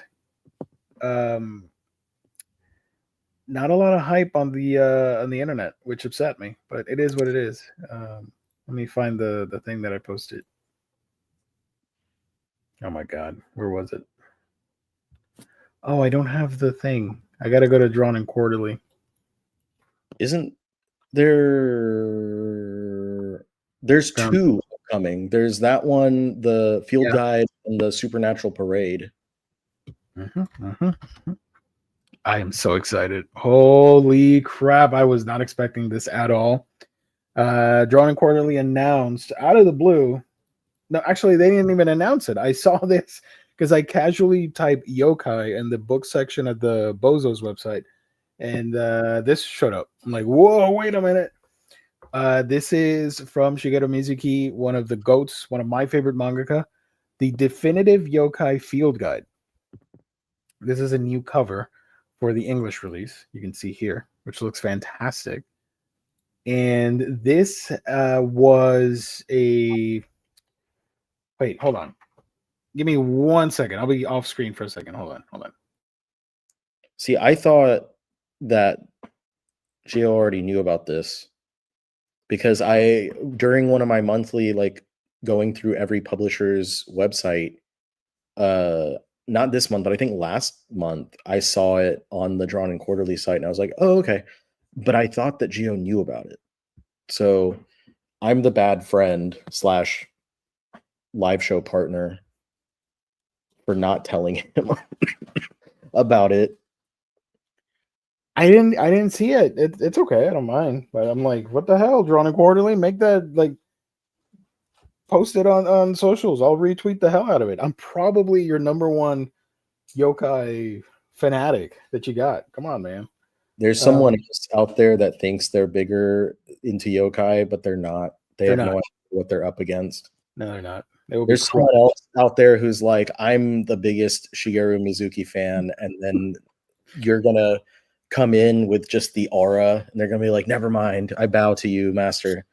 not a lot of hype on the internet, which upset me. But it is what it is. Let me find the thing that I posted. Oh my god, where was it? Oh, I don't have the thing. I gotta go to Drawn and Quarterly. Isn't there? There's two coming. There's that one, the Field Guide, and the Supernatural Parade. I am so excited. Holy crap. I was not expecting this at all. Drawn and Quarterly announced out of the blue. No, actually, they didn't even announce it. I saw this because I casually typed yokai in the book section of the Bozo's website, and this showed up. I'm like, whoa, wait a minute. This is from Shigeru Mizuki, one of the GOATs, one of my favorite mangaka, the Definitive Yokai Field Guide. This is a new cover for the English release. You can see here, which looks fantastic. And this was a... Wait, hold on. Give me 1 second. I'll be off screen for a second. Hold on. See, I thought that Gio already knew about this because during one of my monthly, like going through every publisher's website, not this month, but I think last month, I saw it on the Drawn and Quarterly site, and I was like, oh, okay. But I thought that Gio knew about it. So I'm the bad friend / live show partner for not telling him about it. I didn't see it. It's okay. I don't mind. But I'm like, what the hell? Drawn and Quarterly? Make that like post it on socials. I'll retweet the hell out of it. I'm probably your number one yokai fanatic that you got. Come on, man. There's someone else out there that thinks they're bigger into yokai, but they're not. They have no idea what they're up against. No, they're not. There's someone else out there who's like, I'm the biggest Shigeru Mizuki fan, and then you're gonna come in with just the aura, and they're gonna be like, never mind, I bow to you, master.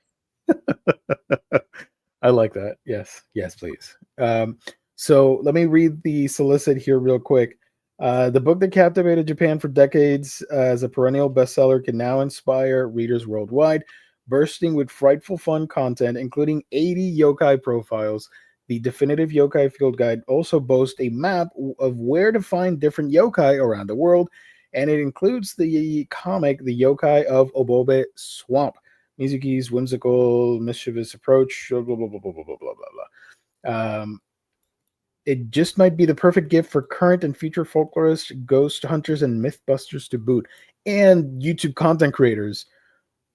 I like that. Yes, please. So let me read the solicit here real quick. The book that captivated Japan for decades as a perennial bestseller can now inspire readers worldwide, bursting with frightful fun content, including 80 yokai profiles. The definitive yokai field guide also boasts a map of where to find different yokai around the world, and it includes the comic The Yokai of Obobe Swamp, Mizuki's whimsical, mischievous approach, blah, blah, blah, blah, blah, blah, blah, blah. It just might be the perfect gift for current and future folklorists, ghost hunters, and mythbusters to boot, and YouTube content creators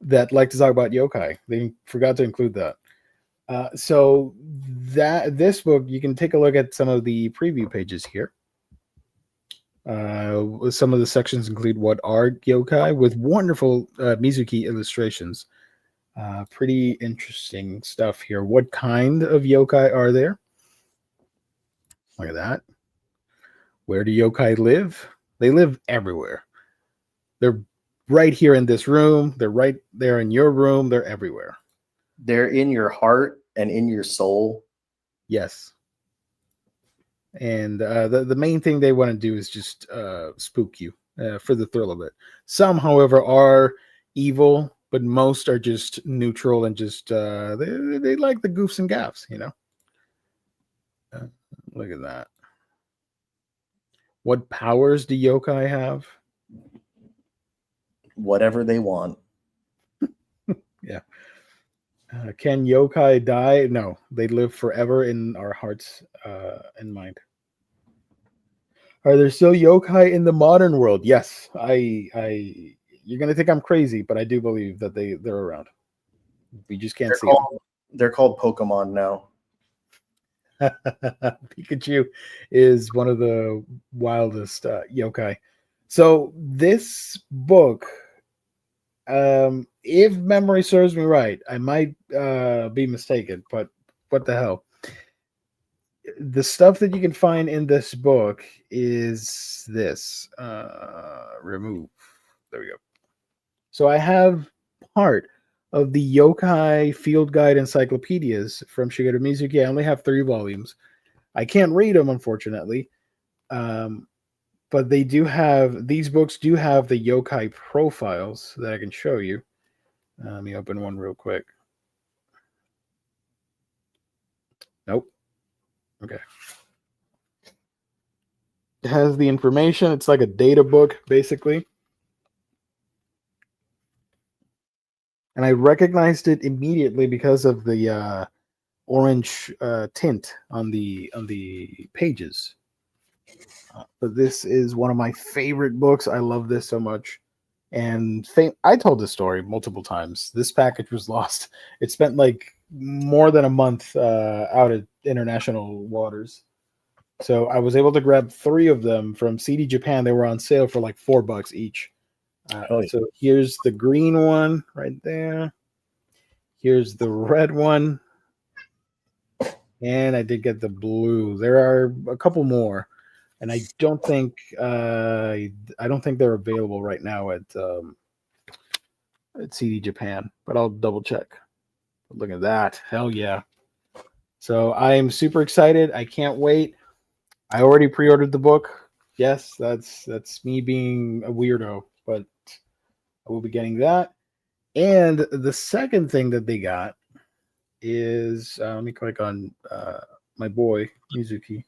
that like to talk about yokai. They forgot to include that. So this book, you can take a look at some of the preview pages here. Some of the sections include what are yokai with wonderful Mizuki illustrations. Pretty interesting stuff here. What kind of yokai are there? Look at that. Where do yokai live? They live everywhere. They're right here in this room. They're right there in your room. They're everywhere. They're in your heart and in your soul. Yes. And the main thing they want to do is just spook you for the thrill of it. Some, however, are evil, but most are just neutral and just they like the goofs and gaffs, you know. Look at that. What powers do yokai have? Whatever they want. Yeah. Can yokai die? No, they live forever in our hearts and mind. Are there still yokai in the modern world? Yes. You're gonna think I'm crazy, but I do believe that they're around. We just can't see them. They're called Pokemon now. Pikachu is one of the wildest yokai. So this book, if memory serves me right, I might be mistaken, but what the hell? The stuff that you can find in this book is this. Remove. There we go. So I have part of the yokai field guide encyclopedias from Shigeru Mizuki. I only have 3 volumes. I can't read them, unfortunately. But they do have, these books do have the yokai profiles that I can show you. Let me open one real quick. Nope. Okay. It has the information. It's like a data book, basically. And I recognized it immediately because of the orange tint on the pages. But this is one of my favorite books. I love this so much. And I told this story multiple times. This package was lost. It spent like more than a month out at international waters. So I was able to grab 3 of them from CD Japan. They were on sale for like $4 each. So here's the green one right there. Here's the red one. And I did get the blue. There are a couple more. And I don't think they're available right now at CD Japan, but I'll double check. Look at that. Hell yeah. So I am super excited. I can't wait. I already pre-ordered the book. Yes, that's me being a weirdo, but I will be getting that. And the second thing that they got is let me click on my boy Mizuki.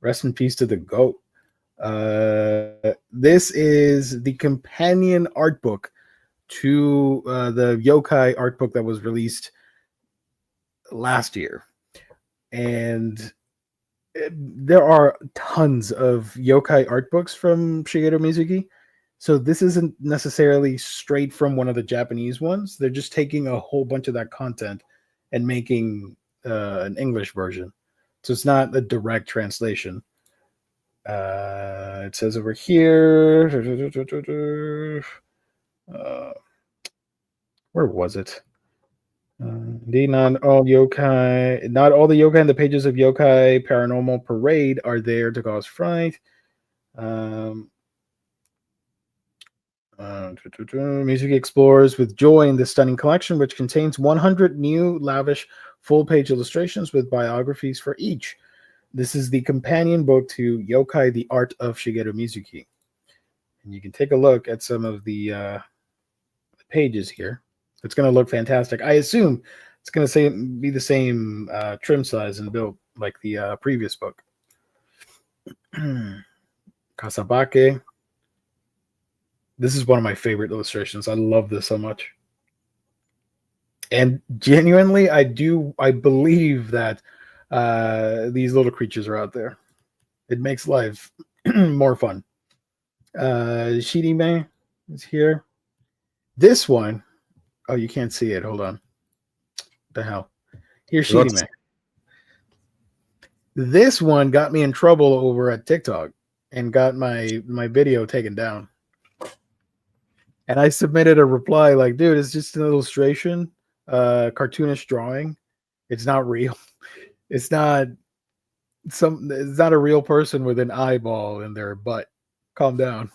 Rest in peace to the GOAT. This is the companion art book to the yokai art book that was released last year. And there are tons of yokai art books from Shigeru Mizuki. So this isn't necessarily straight from one of the Japanese ones. They're just taking a whole bunch of that content and making an English version. So it's not a direct translation. It says over here. Where was it? Not all the yokai in the pages of Yokai Paranormal Parade are there to cause fright. Music explores with joy in this stunning collection, which contains 100 new, lavish, full-page illustrations with biographies for each. This is the companion book to Yokai: The Art of Shigeru Mizuki. And you can take a look at some of the pages here. It's going to look fantastic. I assume it's going to be the same trim size and build like the previous book. Kasabake. This is one of my favorite illustrations. I love this so much. And genuinely, I believe that these little creatures are out there. It makes life more fun. Shirime is here. This one, oh, you can't see it. Hold on. What the hell? Here's Shirime. This one got me in trouble over at TikTok and got my video taken down. And I submitted a reply like, dude, it's just an illustration, cartoonish drawing. It's not real. It's not a real person with an eyeball in their butt. Calm down.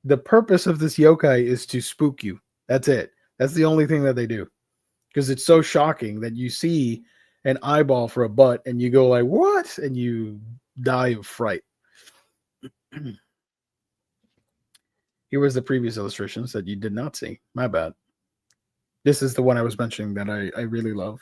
The purpose of this yokai is to spook you. That's it. That's the only thing that they do. Because it's so shocking that you see an eyeball for a butt and you go like, what? And you die of fright. Here was the previous illustrations that you did not see. My bad. This is the one I was mentioning that I really love.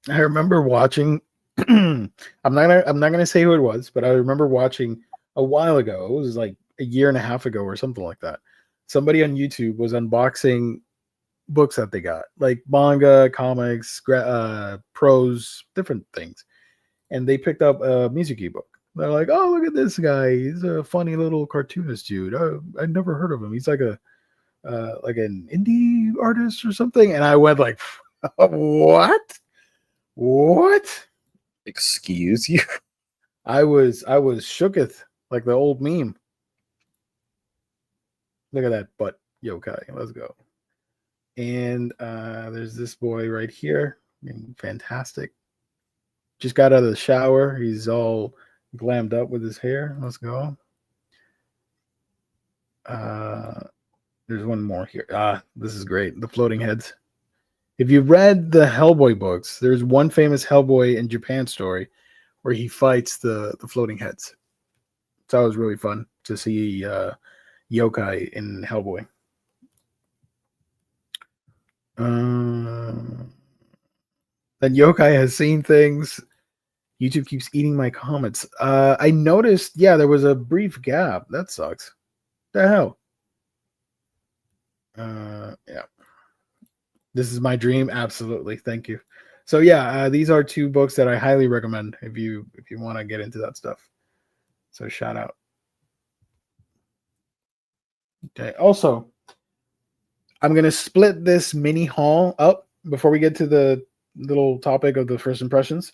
I remember watching. I'm not gonna say who it was, but I remember watching a while ago. It was like a year and a half ago or something like that. Somebody on YouTube was unboxing books that they got, like manga, comics, prose, different things, and they picked up a Mizuki book. They're like, "Oh, look at this guy! He's a funny little cartoonist dude. I'd never heard of him. He's like an indie artist or something." And I went like, "What? What? Excuse you?" I was shooketh like the old meme. Look at that butt yokai. Let's go. And there's this boy right here. Fantastic. Just got out of the shower. He's all glammed up with his hair. Let's go. There's one more here. This is great. The floating heads. If you read the Hellboy books, there's one famous Hellboy in Japan story where he fights the floating heads. So it was really fun to see yokai in Hellboy. Then yokai has seen things. YouTube keeps eating my comments. I noticed, there was a brief gap. That sucks. The hell? Yeah. This is my dream. Absolutely. Thank you. So these are two books that I highly recommend if you want to get into that stuff. So shout out. Okay. Also, I'm gonna split this mini haul up before we get to the little topic of the first impressions.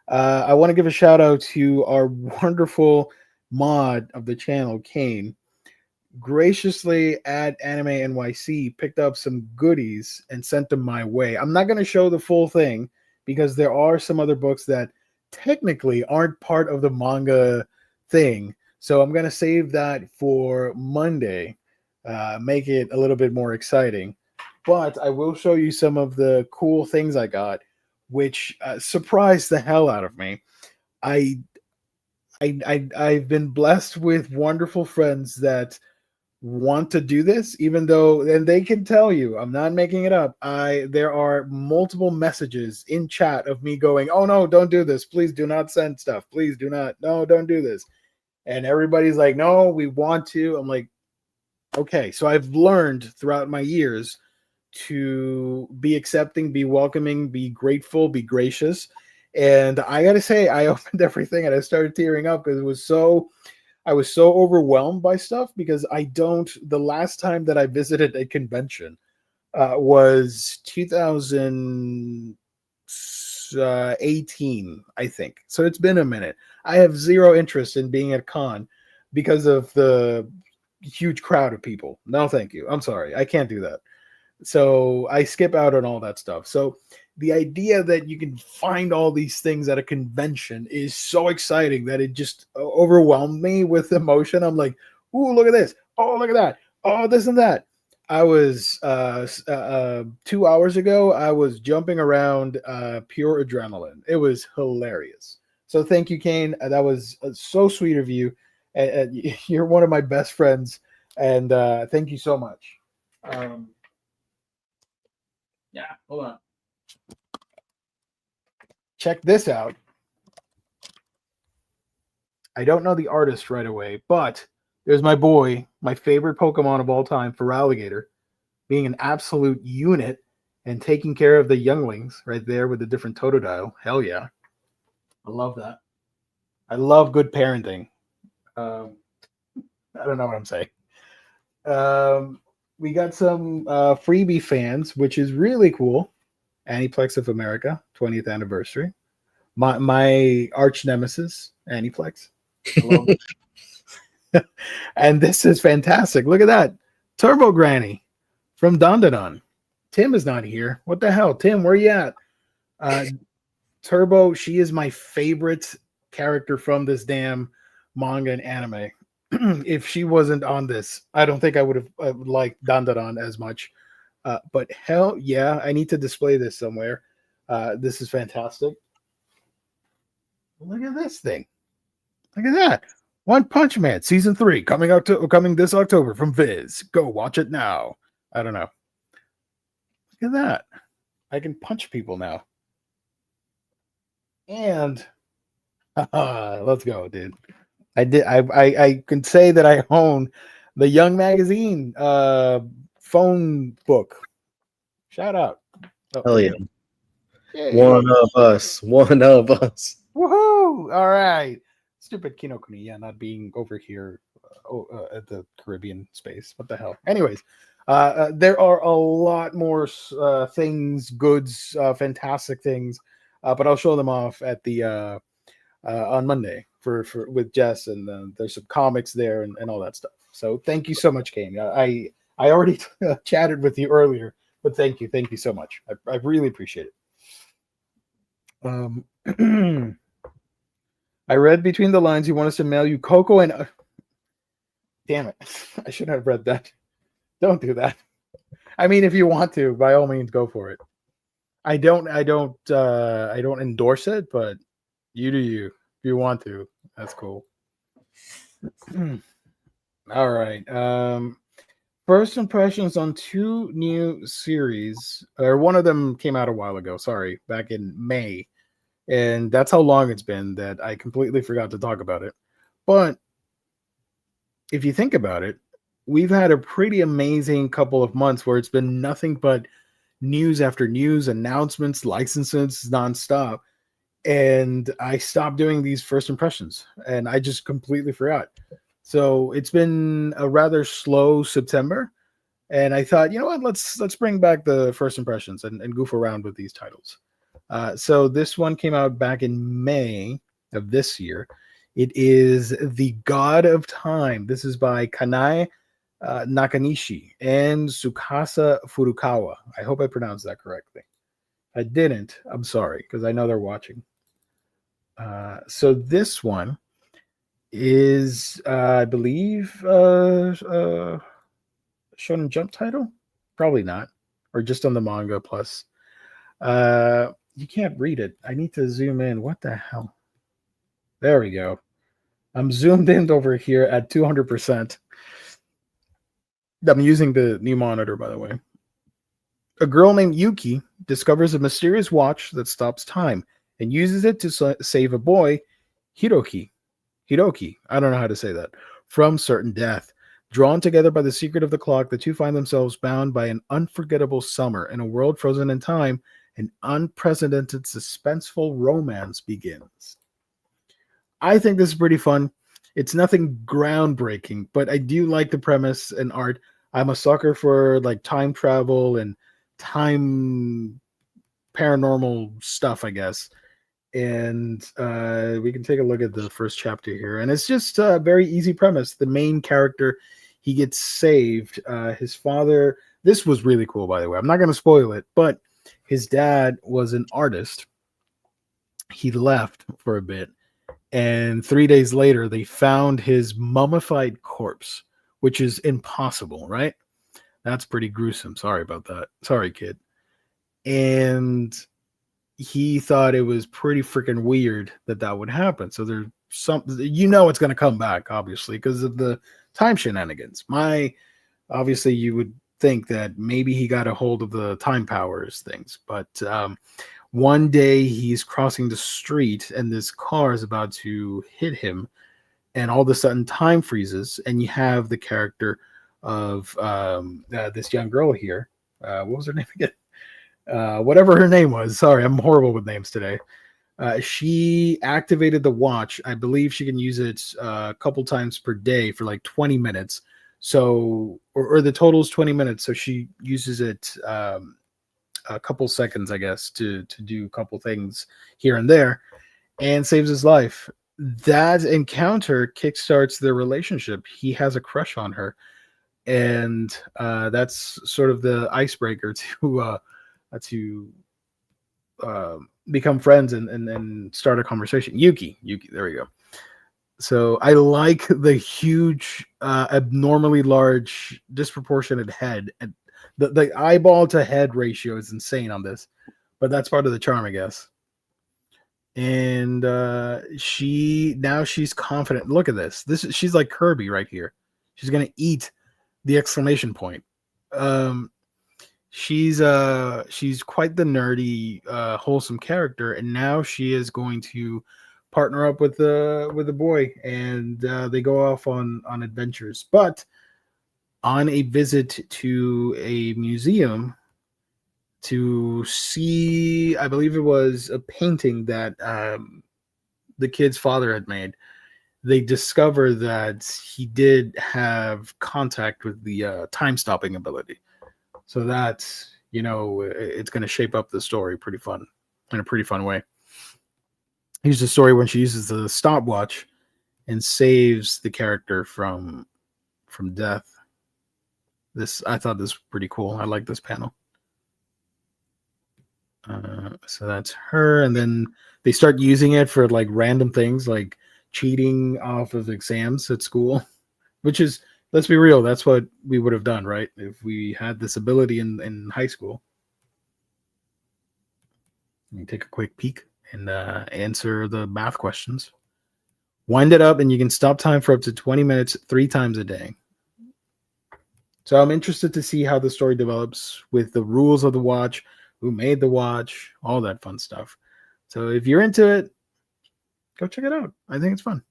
I want to give a shout out to our wonderful mod of the channel, Kane. Graciously at Anime NYC picked up some goodies and sent them my way. I'm not going to show the full thing because there are some other books that technically aren't part of the manga thing. So I'm going to save that for Monday, make it a little bit more exciting. But I will show you some of the cool things I got, which surprised the hell out of me. I've been blessed with wonderful friends that want to do this, even though, and they can tell you, I'm not making it up. There are multiple messages in chat of me going, "Oh no, don't do this. Please do not send stuff. Please do not. No, don't do this." And everybody's like, "No, we want to." I'm like, okay. So I've learned throughout my years to be accepting, be welcoming, be grateful, be gracious. And I gotta say, I opened everything and I started tearing up because I was so overwhelmed by stuff because the last time that I visited a convention was 2018, I think. So it's been a minute. I have zero interest in being at con because of the huge crowd of people. No, thank you. I'm sorry. I can't do that. So I skip out on all that stuff. So the idea that you can find all these things at a convention is so exciting that it just overwhelmed me with emotion. I'm like, ooh, look at this. Oh, look at that. Oh, this and that. I was 2 hours ago, I was jumping around pure adrenaline. It was hilarious. So thank you, Kane. That was so sweet of you. You're one of my best friends. And thank you so much. Yeah, hold on. Check this out. I don't know the artist right away, but there's my boy, my favorite Pokemon of all time, Feraligatr, being an absolute unit and taking care of the younglings right there with the different Totodile. Hell yeah. I love that. I love good parenting. I don't know what I'm saying. We got some freebie fans, which is really cool. Aniplex of America, 20th anniversary. My arch nemesis, Aniplex. And this is fantastic. Look at that. Turbo Granny from Dandadan. Tim is not here. What the hell? Tim, where you at? Turbo, she is my favorite character from this damn manga and anime. If she wasn't on this, I don't think I would have liked Dandadan as much. But hell yeah, I need to display this somewhere. This is fantastic. Look at this thing. Look at that. One Punch Man season 3 coming this October from Viz. Go watch it now. I don't know. Look at that. I can punch people now. And let's go, dude. I can say that I own the Young Magazine phone book. Shout out. Oh, hell yeah. One of us. Woohoo! All right. Stupid Kinokuni, yeah, not being over here at the Caribbean space. What the hell? Anyways, there are a lot more things, goods, fantastic things, but I'll show them off at the on Monday for with Jess, and there's some comics there and all that stuff. So thank you so much, Kane. I already chatted with you earlier, but thank you so much. I really appreciate it. I read between the lines you want us to mail you Coco and damn it, I should have read that. Don't do that. I mean, if you want to, by all means, go for it. I don't endorse it, but you do you. If you want to, that's cool. All right. First impressions on 2 new series, or one of them came out a while ago. Sorry, back in May, and that's how long it's been that I completely forgot to talk about it. But if you think about it, we've had a pretty amazing couple of months where it's been nothing but news after news, announcements, licenses nonstop. And I stopped doing these first impressions and I just completely forgot. So it's been a rather slow September. And I thought, you know what, let's bring back the first impressions and goof around with these titles. So this one came out back in May of this year. It is The God of Time. This is by Kanai Nakanishi and Tsukasa Furukawa. I hope I pronounced that correctly. I didn't. I'm sorry, because I know they're watching. So this one is, I believe, Shonen Jump title? Probably not. Or just on the Manga Plus. You can't read it. I need to zoom in. What the hell? There we go. I'm zoomed in over here at 200%. I'm using the new monitor, by the way. A girl named Yuki discovers a mysterious watch that stops time and uses it to save a boy, Hiroki. I don't know how to say that. From certain death. Drawn together by the secret of the clock, the two find themselves bound by an unforgettable summer. In a world frozen in time, an unprecedented, suspenseful romance begins. I think this is pretty fun. It's nothing groundbreaking, but I do like the premise and art. I'm a sucker for like time travel and time paranormal stuff, I guess. And we can take a look at the first chapter here. And it's just a very easy premise. The main character, he gets saved. His father, this was really cool, by the way. I'm not going to spoil it, but his dad was an artist. He left for a bit. And 3 days later, they found his mummified corpse, which is impossible, right? That's pretty gruesome. Sorry about that. Sorry, kid. And he thought it was pretty freaking weird that would happen. So there's something, it's going to come back, obviously, because of the time shenanigans. Obviously, you would think that maybe he got a hold of the time powers things, but one day he's crossing the street and this car is about to hit him, and all of a sudden time freezes, and you have the character of this young girl here. What was her name again? Whatever her name was. Sorry, I'm horrible with names today. She activated the watch. I believe she can use it a couple times per day for like 20 minutes. So, or the total is 20 minutes. So she uses it a couple seconds, I guess, to do a couple things here and there, and saves his life. That encounter kickstarts their relationship. He has a crush on her, and that's sort of the icebreaker to become friends and start a conversation. Yuki, there we go. So I like the huge, abnormally large, disproportionate head, and the eyeball to head ratio is insane on this, but that's part of the charm, I guess. And she's confident. Look at this. She's like Kirby right here. She's gonna eat the exclamation point. She's quite the nerdy, wholesome character, and now she is going to partner up with the boy, and they go off on adventures. But on a visit to a museum to see, I believe it was a painting that the kid's father had made, they discover that he did have contact with the time stopping ability. So that's, it's going to shape up the story in a pretty fun way. Here's the story when she uses the stopwatch and saves the character from death. I thought this was pretty cool. I like this panel. So that's her, and then they start using it for like random things, like cheating off of exams at school, which is, let's be real, that's what we would have done, right? If we had this ability in high school. You take a quick peek and answer the math questions. Wind it up, and you can stop time for up to 20 minutes 3 times a day. So I'm interested to see how the story develops with the rules of the watch, who made the watch, all that fun stuff. So if you're into it, go check it out. I think it's fun.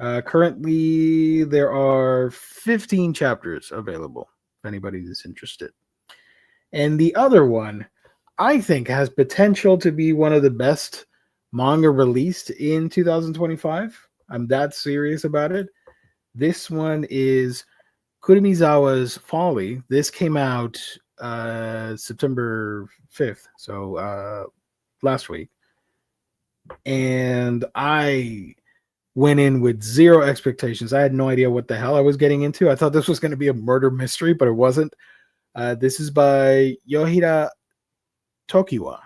Currently, there are 15 chapters available if anybody is interested. And the other one, I think, has potential to be one of the best manga released in 2025. I'm that serious about it. This one is Kurumizawa's Folly. This came out September 5th, so last week. And I went in with zero expectations. I had no idea what the hell I was getting into. I thought this was going to be a murder mystery, but it wasn't. This is by Yoshida Tokiwa,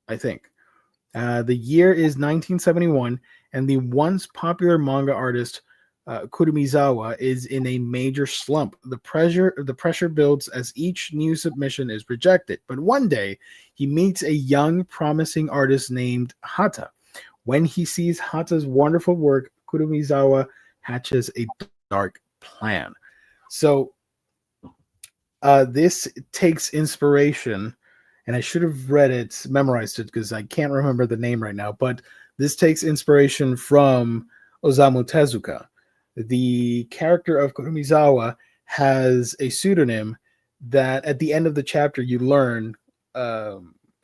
I think. The year is 1971, and the once popular manga artist Kurumizawa is in a major slump. The pressure builds as each new submission is rejected. But one day, he meets a young, promising artist named Hata. When he sees Hata's wonderful work, Kurumizawa hatches a dark plan. So this takes inspiration, and I should have memorized it because I can't remember the name right now, but this takes inspiration from Osamu Tezuka. the character of Kurumizawa has a pseudonym that at the end of the chapter you learn,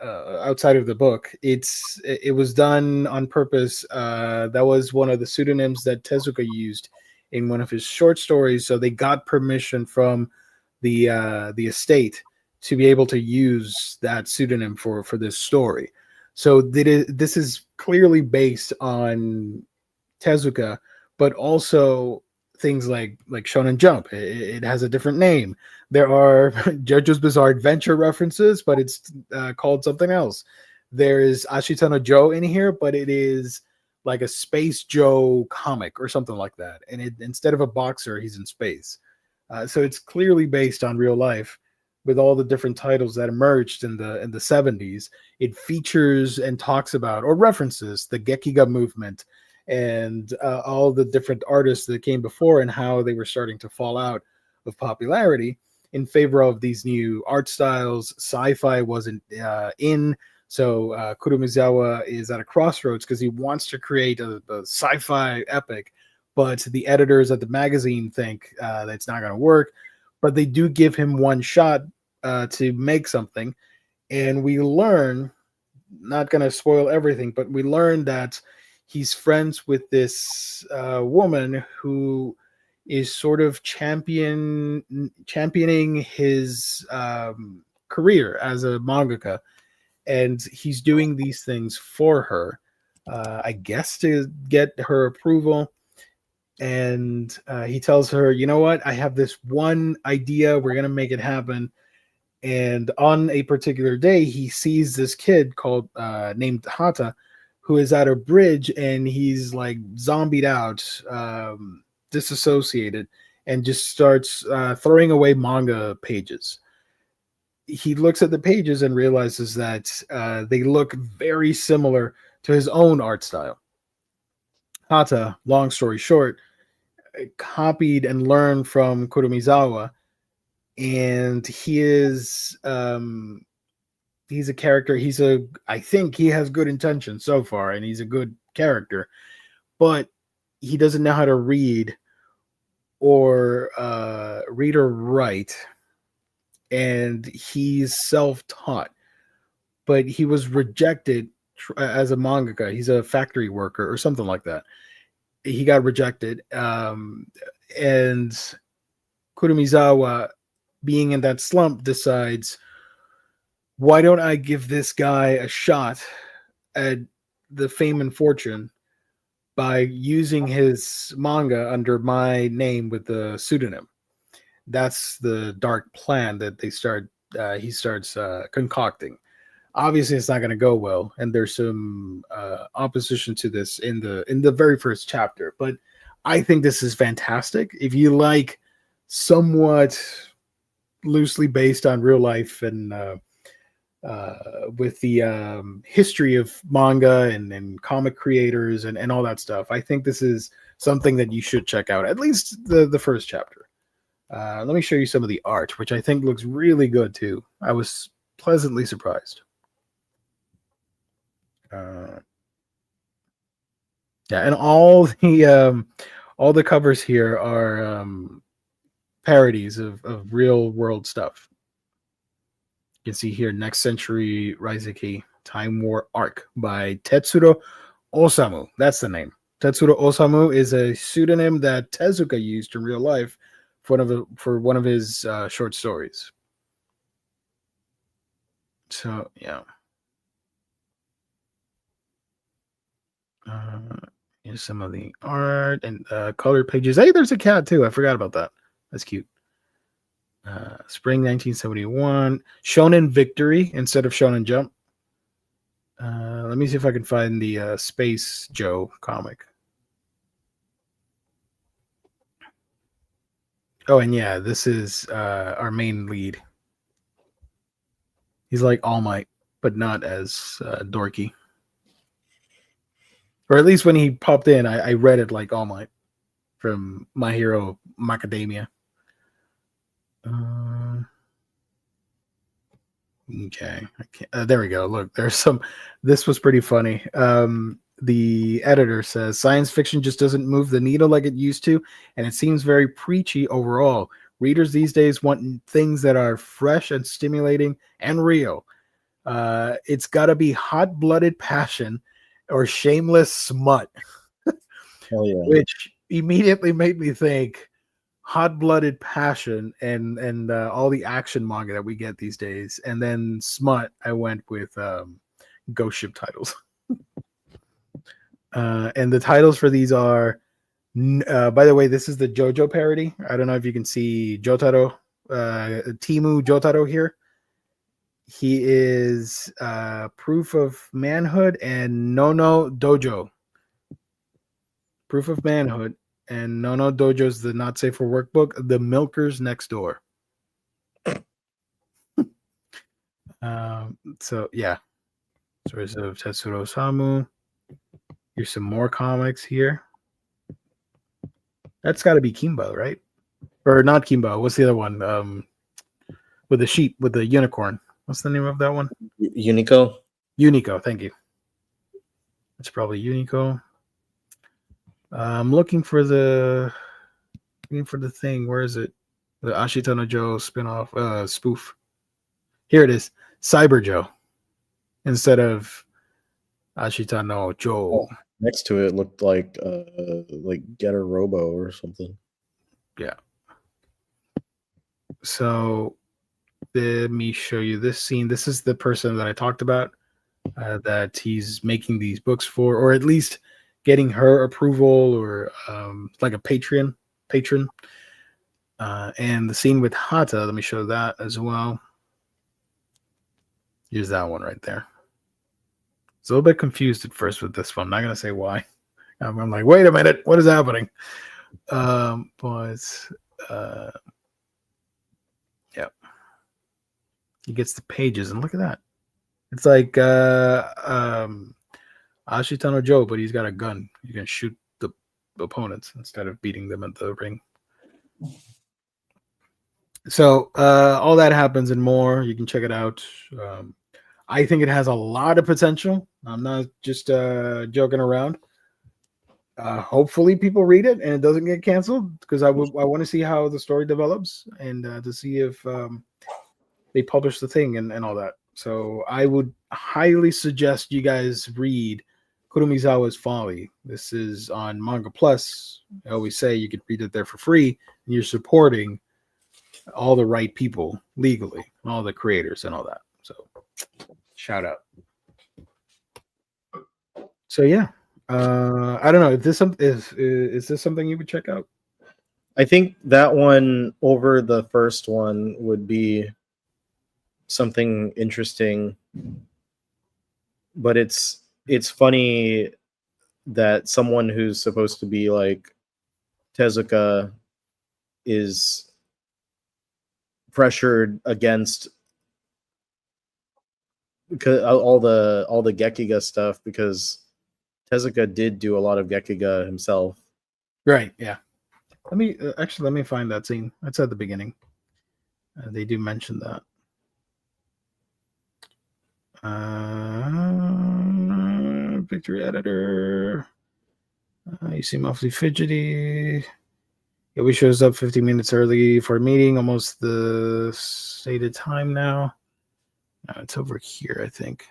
outside of the book. It was done on purpose. That was one of the pseudonyms that Tezuka used in one of his short stories. So they got permission from the estate to be able to use that pseudonym for this story. So this is clearly based on Tezuka, but also things like Shonen Jump. It has a different name. There are JoJo's Bizarre Adventure references, but it's called something else. There is Ashita no Joe in here, but it is like a Space Joe comic or something like that. And instead of a boxer, he's in space. So it's clearly based on real life with all the different titles that emerged in the 70s. It features and talks about or references the Gekiga movement and all the different artists that came before and how they were starting to fall out of popularity in favor of these new art styles. Sci-fi wasn't in, so Kurumizawa is at a crossroads because he wants to create a sci-fi epic, but the editors at the magazine think that it's not going to work. But they do give him one shot to make something, and we learn, not going to spoil everything, but we learn that he's friends with this woman who is sort of championing his career as a mangaka, and he's doing these things for her, I guess to get her approval. And he tells her, you know what, I have this one idea, we're going to make it happen. And on a particular day, he sees this kid called named Hata, who is at a bridge, and he's like zombied out, disassociated, and just starts throwing away manga pages. He looks at the pages and realizes that they look very similar to his own art style. Hata, long story short, copied and learned from Kurumizawa, and he's a character. I think he has good intentions so far, and he's a good character, but he doesn't know how to read or write, and he's self-taught. But he was rejected as a mangaka. He's a factory worker or something like that. He got rejected, and Kurumizawa, being in that slump, decides, why don't I give this guy a shot at the fame and fortune by using his manga under my name with the pseudonym? That's the dark plan that he starts concocting. Obviously, it's not going to go well, and there's some opposition to this in the very first chapter. But I think this is fantastic. If you like somewhat loosely based on real life and with the history of manga and comic creators and all that stuff, I think this is something that you should check out, at least the first chapter. Let me show you some of the art, which I think looks really good too. I was pleasantly surprised. Yeah, and all the covers here are parodies of real world stuff. You can see here, Next Century Raizeki Time War Arc by Tetsuro Osamu. That's the name. Tetsuro Osamu is a pseudonym that Tezuka used in real life for one of his short stories. So, yeah. Here's some of the art and color pages. Hey, there's a cat too. I forgot about that. That's cute. Spring 1971. Shonen Victory instead of Shonen Jump. Let me see if I can find the Space Joe comic. Oh, and yeah, this is our main lead. He's like All Might, but not as dorky. Or at least when he popped in, I read it like All Might from My Hero Macadamia. Okay, there we go. Look, there's some. This was pretty funny. the editor says science fiction just doesn't move the needle like it used to, and it seems very preachy overall. Readers these days want things that are fresh and stimulating and real. It's got to be hot-blooded passion or shameless smut, Oh yeah. which immediately made me think hot-blooded passion and all the action manga that we get these days, and then smut. I went with ghost ship titles. And the titles for these are, by the way, this is the JoJo parody. I don't know if you can see Jotaro, Timu Jotaro here. He is Proof of Manhood and Nono Dojo. Proof of Manhood and Nono Dojo's the Not Safe for Work book, The Milkers Next Door. So, yeah. Stories of Tetsuro Osamu. Here's some more comics here. That's got to be Kimba, right? Or not Kimba. What's the other one? With the sheep, with the unicorn. What's the name of that one? Unico. Unico. Thank you. It's probably Unico. I'm looking for the thing. Where is it? The Ashita no Joe spinoff spoof. Here it is. Cyber Joe instead of Ashita no Joe. Oh, next to it looked like Getter Robo or something. Yeah. So let me show you this scene. This is the person that I talked about that he's making these books for, or at least getting her approval, or like a patron. And the scene with Hata, let me show that as well. Here's that one right there. It's a little bit confused at first with this one. I'm not going to say why. I'm like, wait a minute, what is happening? Yeah. He gets the pages, and look at that. It's like Ashita no Joe, but he's got a gun. You can shoot the opponents instead of beating them at the ring. So all that happens and more. You can check it out. I think it has a lot of potential. I'm not just joking around. Hopefully people read it and it doesn't get canceled, because I want to see how the story develops, and to see if they publish the thing and all that. So I would highly suggest you guys read Kurumizawa's Folly. This is on Manga Plus. I always say you could read it there for free, and you're supporting all the right people legally, all the creators and all that. So shout out. So yeah, I don't know if this is this something you would check out. I think that one over the first one would be something interesting, but it's funny that someone who's supposed to be like Tezuka is pressured against because all the Gekiga stuff, because Tezuka did do a lot of Gekiga himself. Right. Yeah. Let me find that scene. That's at the beginning. They do mention that. Picture editor. You seem awfully fidgety. He always shows up 15 minutes early for a meeting, almost the stated time now. It's over here, I think.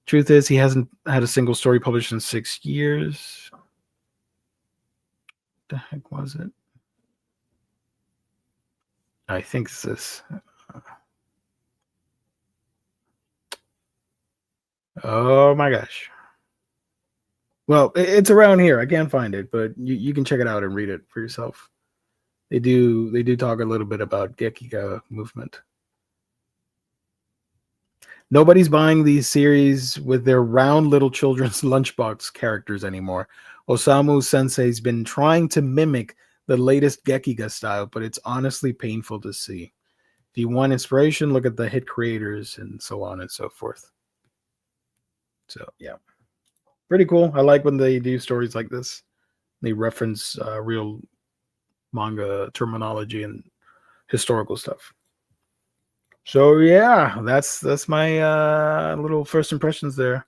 Truth is, he hasn't had a single story published in 6 years. What the heck was it? I think it's this. Oh my gosh. Well, it's around here. I can't find it, but you can check it out and read it for yourself. They do talk a little bit about Gekiga movement. Nobody's buying these series with their round little children's lunchbox characters anymore. Osamu Sensei's been trying to mimic the latest Gekiga style, but it's honestly painful to see. If you want inspiration, look at the hit creators and so on and so forth. So, yeah. Pretty cool. I like when they do stories like this. They reference real manga terminology and historical stuff. So yeah, that's my little first impressions there.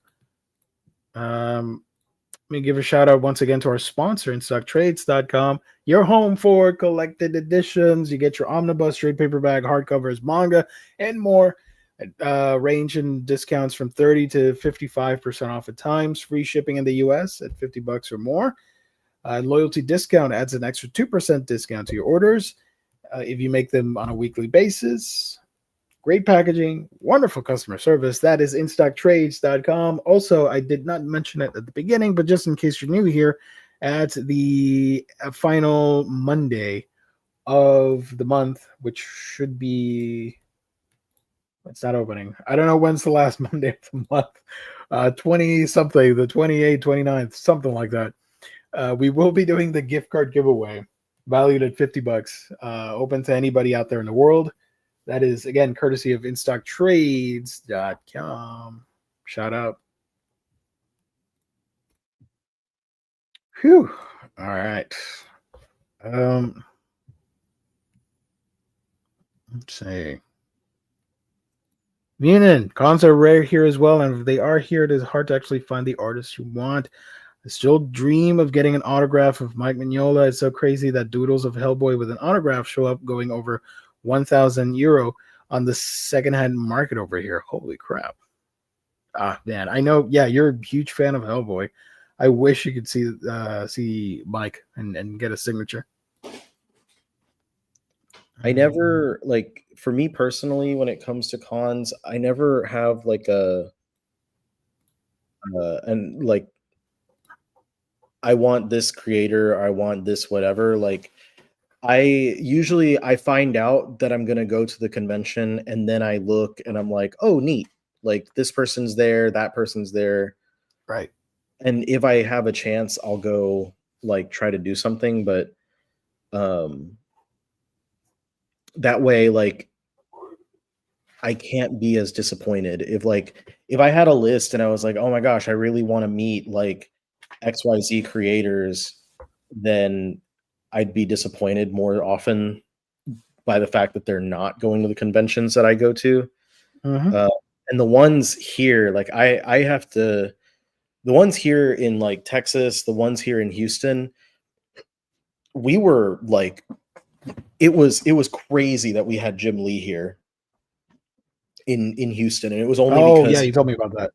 Let me give a shout out once again to our sponsor, InStockTrades.com, your home for collected editions. You get your omnibus, trade paperback, hardcovers, manga, and more. Range in discounts from 30 to 55% off at times. Free shipping in the US at $50 or more. Loyalty discount adds an extra 2% discount to your orders if you make them on a weekly basis. Great packaging, wonderful customer service. That is InStockTrades.com. Also, I did not mention it at the beginning, but just in case you're new here, at the final Monday of the month, which should be, it's not opening. I don't know when's the last Monday of the month. 20 something, the 28th, 29th, something like that. We will be doing the gift card giveaway valued at $50, open to anybody out there in the world. That is, again, courtesy of InStockTrades.com. Shout out. Whew. All right. Let's see. Munin, cons are rare here as well, and if they are here, it is hard to actually find the artists you want. I still dream of getting an autograph of Mike Mignola. It's so crazy that doodles of Hellboy with an autograph show up going over €1,000 on the secondhand market over here. Holy crap. Ah, man, I know. Yeah, you're a huge fan of Hellboy. I wish you could see Mike and get a signature. I never, like, for me personally, when it comes to cons, I never have like and like, I want this creator, I want this whatever. Like, I find out that I'm gonna go to the convention, and then I look and I'm like, oh, neat. Like, this person's there, that person's there. Right. And if I have a chance, I'll go like try to do something, but that way, like, I can't be as disappointed if I had a list and I was like, oh my gosh, I really want to meet like XYZ creators, then I'd be disappointed more often by the fact that they're not going to the conventions that I go to. Mm-hmm. And the ones here, like I have to, the ones here in like Texas, the ones here in Houston, we were like, it was crazy that we had Jim Lee here in Houston, and it was only because you told me about that.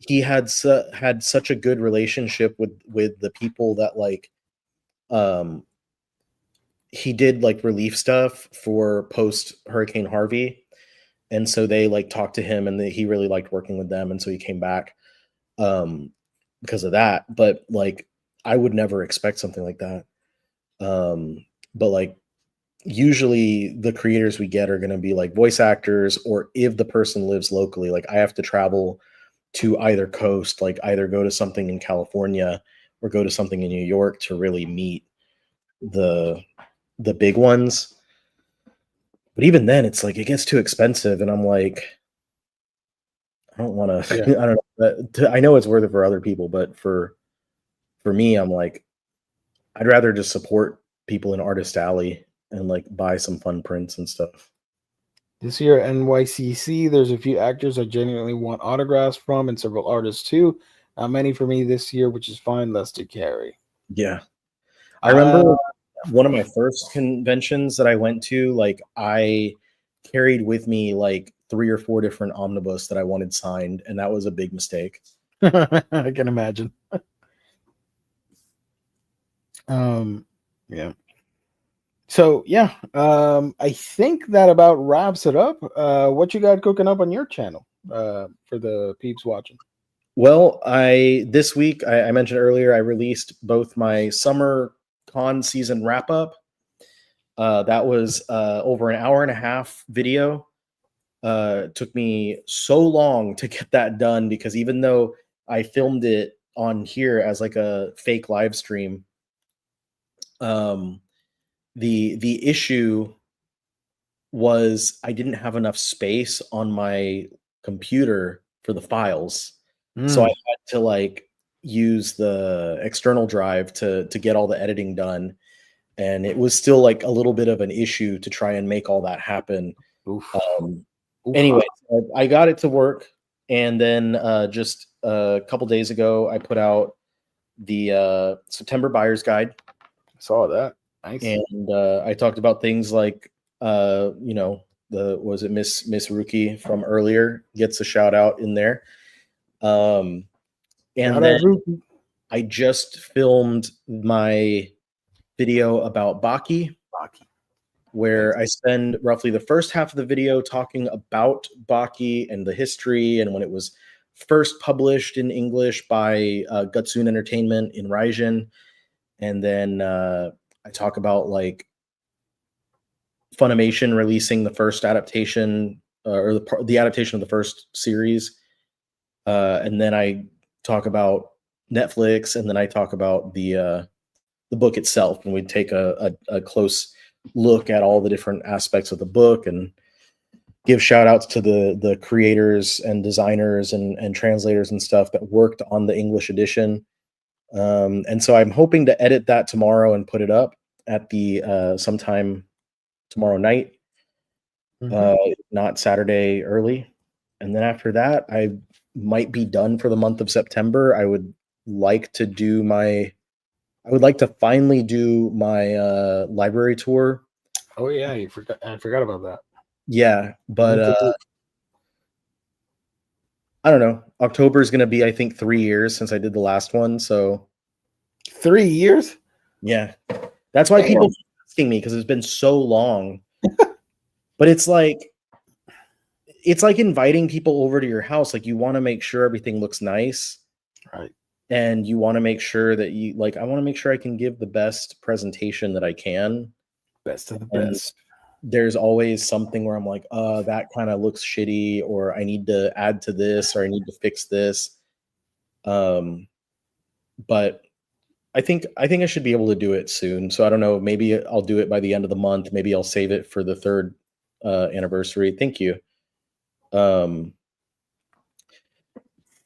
he had such a good relationship with the people that like he did like relief stuff for post Hurricane Harvey, and so they like talked to him, and he really liked working with them, and so he came back because of that. But like, I would never expect something like that. But like, usually the creators we get are going to be like voice actors, or if the person lives locally, like I have to travel to either coast, like either go to something in California or go to something in New York to really meet the big ones. But even then, it's like it gets too expensive, and I'm like, I don't want to. Yeah. I don't know. I know it's worth it for other people, but for me, I'm like, I'd rather just support people in Artist Alley and like buy some fun prints and stuff. This year at NYCC, there's a few actors I genuinely want autographs from, and several artists too. Not many for me this year, which is fine. Less to carry. Yeah. I remember one of my first conventions that I went to, like I carried with me like 3 or 4 different omnibus that I wanted signed, and that was a big mistake. I can imagine. Yeah. So yeah, I think that about wraps it up. What you got cooking up on your channel for the peeps watching? Well, this week I mentioned earlier I released both my summer con season wrap up. That was over an hour and a half video. It took me so long to get that done because even though I filmed it on here as like a fake live stream, the issue was I didn't have enough space on my computer for the files. So I had to like use the external drive to get all the editing done. And it was still like a little bit of an issue to try and make all that happen. Oof. Anyway, I got it to work. And then just a couple days ago, I put out the September Buyer's Guide. Saw that. Nice. And I talked about things like, was it Miss Ruki from earlier gets a shout out in there. And then I just filmed my video about Baki, where I spend roughly the first half of the video talking about Baki and the history and when it was first published in English by Gutsoon Entertainment in Raijin. And then I talk about like Funimation releasing the first adaptation or the adaptation of the first series. And then I talk about Netflix, and then I talk about the book itself, and we take a close look at all the different aspects of the book and give shout outs to the creators and designers and translators and stuff that worked on the English edition. And so I'm hoping to edit that tomorrow and put it up at the sometime tomorrow night, not Saturday early. And then after that, I might be done for the month of September. I would like to finally do my library tour. Oh yeah, I forgot about that. Yeah, but I don't know. October is going to be, I think, 3 years since I did the last one. So 3 years? Yeah, that's why people keep asking me, because it's been so long. But it's like inviting people over to your house. Like, you want to make sure everything looks nice, right? And you want to make sure that I want to make sure I can give the best presentation that I can. Best of the best. There's always something where I'm like, that kind of looks shitty, or I need to add to this, or I need to fix this. But I think I should be able to do it soon. So I don't know, maybe I'll do it by the end of the month. Maybe I'll save it for the 3rd anniversary. Thank you.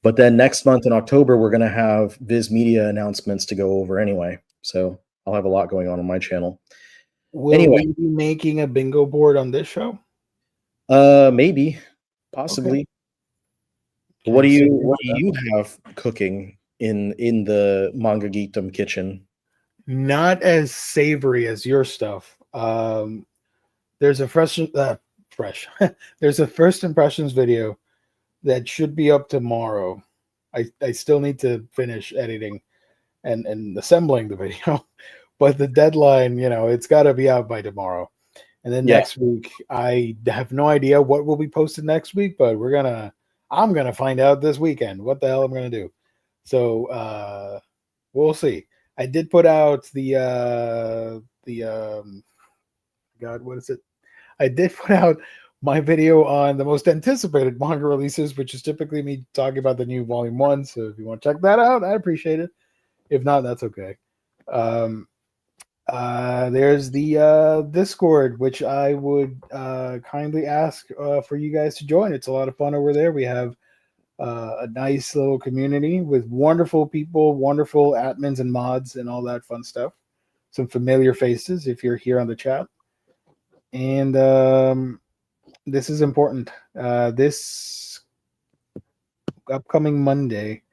But then next month in October, we're going to have Viz Media announcements to go over anyway. So I'll have a lot going on my channel. Will we be making a bingo board on this show? Maybe, possibly. Okay. What do you have cooking in the Manga Geekdom kitchen? Not as savory as your stuff. There's a fresh. There's a first impressions video that should be up tomorrow. I still need to finish editing and assembling the video, but the deadline, it's got to be out by tomorrow. And then next week, I have no idea what will be posted next week, but I'm gonna find out this weekend what the hell I'm gonna do. So we'll see. I did put out God, what is it? I did put out my video on the most anticipated manga releases, which is typically me talking about the new volume 1. So if you want to check that out, I appreciate it. If not, that's okay. There's the Discord, which I would kindly ask for you guys to join. It's a lot of fun over there. We have a nice little community with wonderful people, wonderful admins and mods and all that fun stuff. Some familiar faces if you're here on the chat. And this is important. This upcoming Monday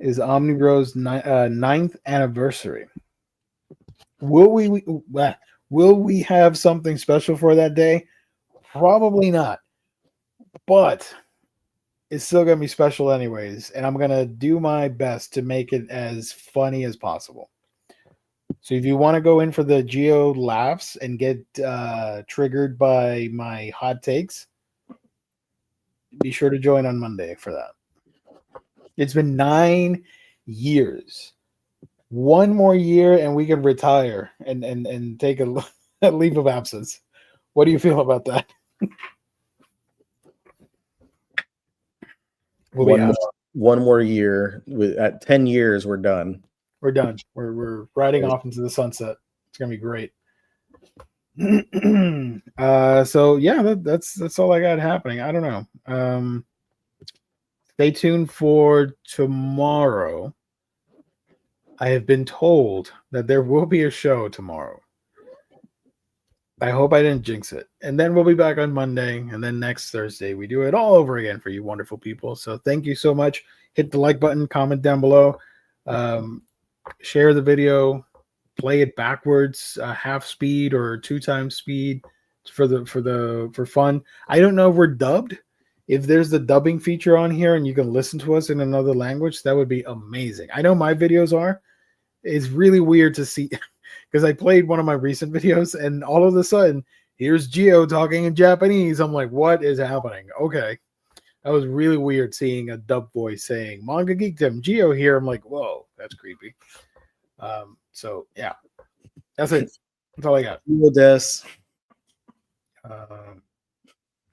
is Omnibro's 9th anniversary. Will we have something special for that day? Probably not. But it's still going to be special anyways. And I'm going to do my best to make it as funny as possible. So if you want to go in for the Geo laughs and get triggered by my hot takes, be sure to join on Monday for that. It's been 9 years. One more year and we can retire and take a leave of absence. What do you feel about that? One more year. At 10 years, we're done. We're done. We're riding off into the sunset. It's gonna be great. So yeah, that's all I got happening. I don't know. Stay tuned for tomorrow. I have been told that there will be a show tomorrow. I hope I didn't jinx it. And then we'll be back on Monday, and then next Thursday we do it all over again for you wonderful people. So thank you so much. Hit the like button, comment down below. share the video, play it backwards, half speed or 2 times speed for fun. I don't know if we're dubbed. If there's the dubbing feature on here and you can listen to us in another language, that would be amazing. I know my videos are. It's really weird to see because I played one of my recent videos and all of a sudden here's Geo talking in Japanese. I'm like, what is happening? Okay. That was really weird seeing a dub voice saying Manga Geekdom, Geo here. I'm like, whoa, that's creepy. So yeah, that's it. That's all I got.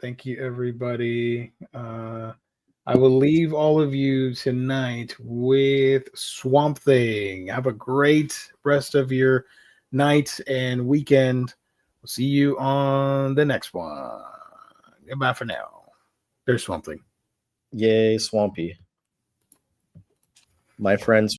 Thank you, everybody. I will leave all of you tonight with Swamp Thing. Have a great rest of your night and weekend. We'll see you on the next one. Goodbye for now. There's Swamp Thing. Yay, Swampy. My friends